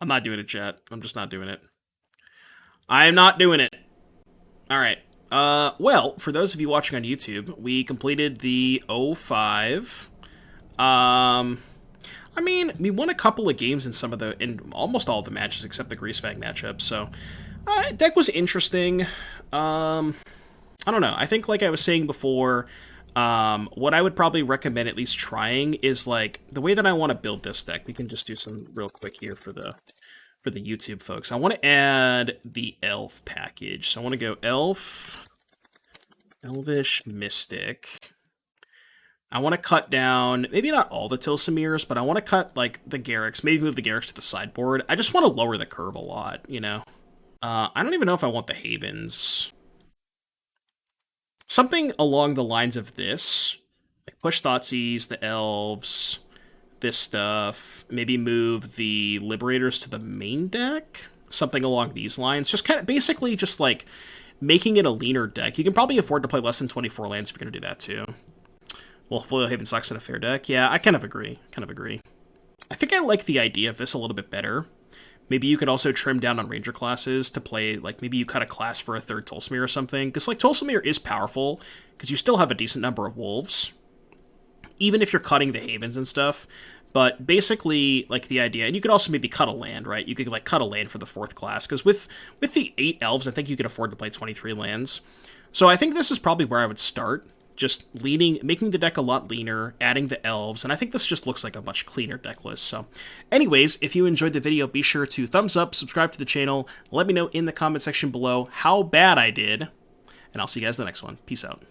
I'm not doing it, chat. I'm just not doing it. I am not doing it. Alright. Well, for those of you watching on YouTube, we completed the 05. I mean, we won a couple of games in almost all of the matches except the Greasefang matchup, so deck was interesting. I don't know. I think, like I was saying before, what I would probably recommend at least trying is, like, the way that I want to build this deck. We can just do some real quick here for the YouTube folks. I want to add the Elf package. So I want to go Elf, Elvish Mystic. I want to cut down, maybe not all the Tolsimirs, but I want to cut, like, the Garruks. Maybe move the Garruks to the sideboard. I just want to lower the curve a lot, you know? I don't even know if I want the Havens. Something along the lines of this. Like, push Thoughtseize, the Elves, this stuff. Maybe move the Liberators to the main deck. Something along these lines. Just kind of, basically just, like, making it a leaner deck. You can probably afford to play less than 24 lands if you're going to do that, too. Wolfwillow Haven sucks in a fair deck. Yeah, I kind of agree. I think I like the idea of this a little bit better. Maybe you could also trim down on ranger classes to play, like, maybe you cut a class for a third Tolsimir or something. Because, like, Tolsimir is powerful, because you still have a decent number of wolves, even if you're cutting the havens and stuff. But basically, like, the idea, and you could also maybe cut a land, right? You could, like, cut a land for the 4th class, because with the 8 elves, I think you could afford to play 23 lands. So I think this is probably where I would start. Just making the deck a lot leaner, adding the elves, and I think this just looks like a much cleaner deck list. So anyways, if you enjoyed the video, be sure to thumbs up, subscribe to the channel, let me know in the comment section below how bad I did, and I'll see you guys in the next one. Peace out.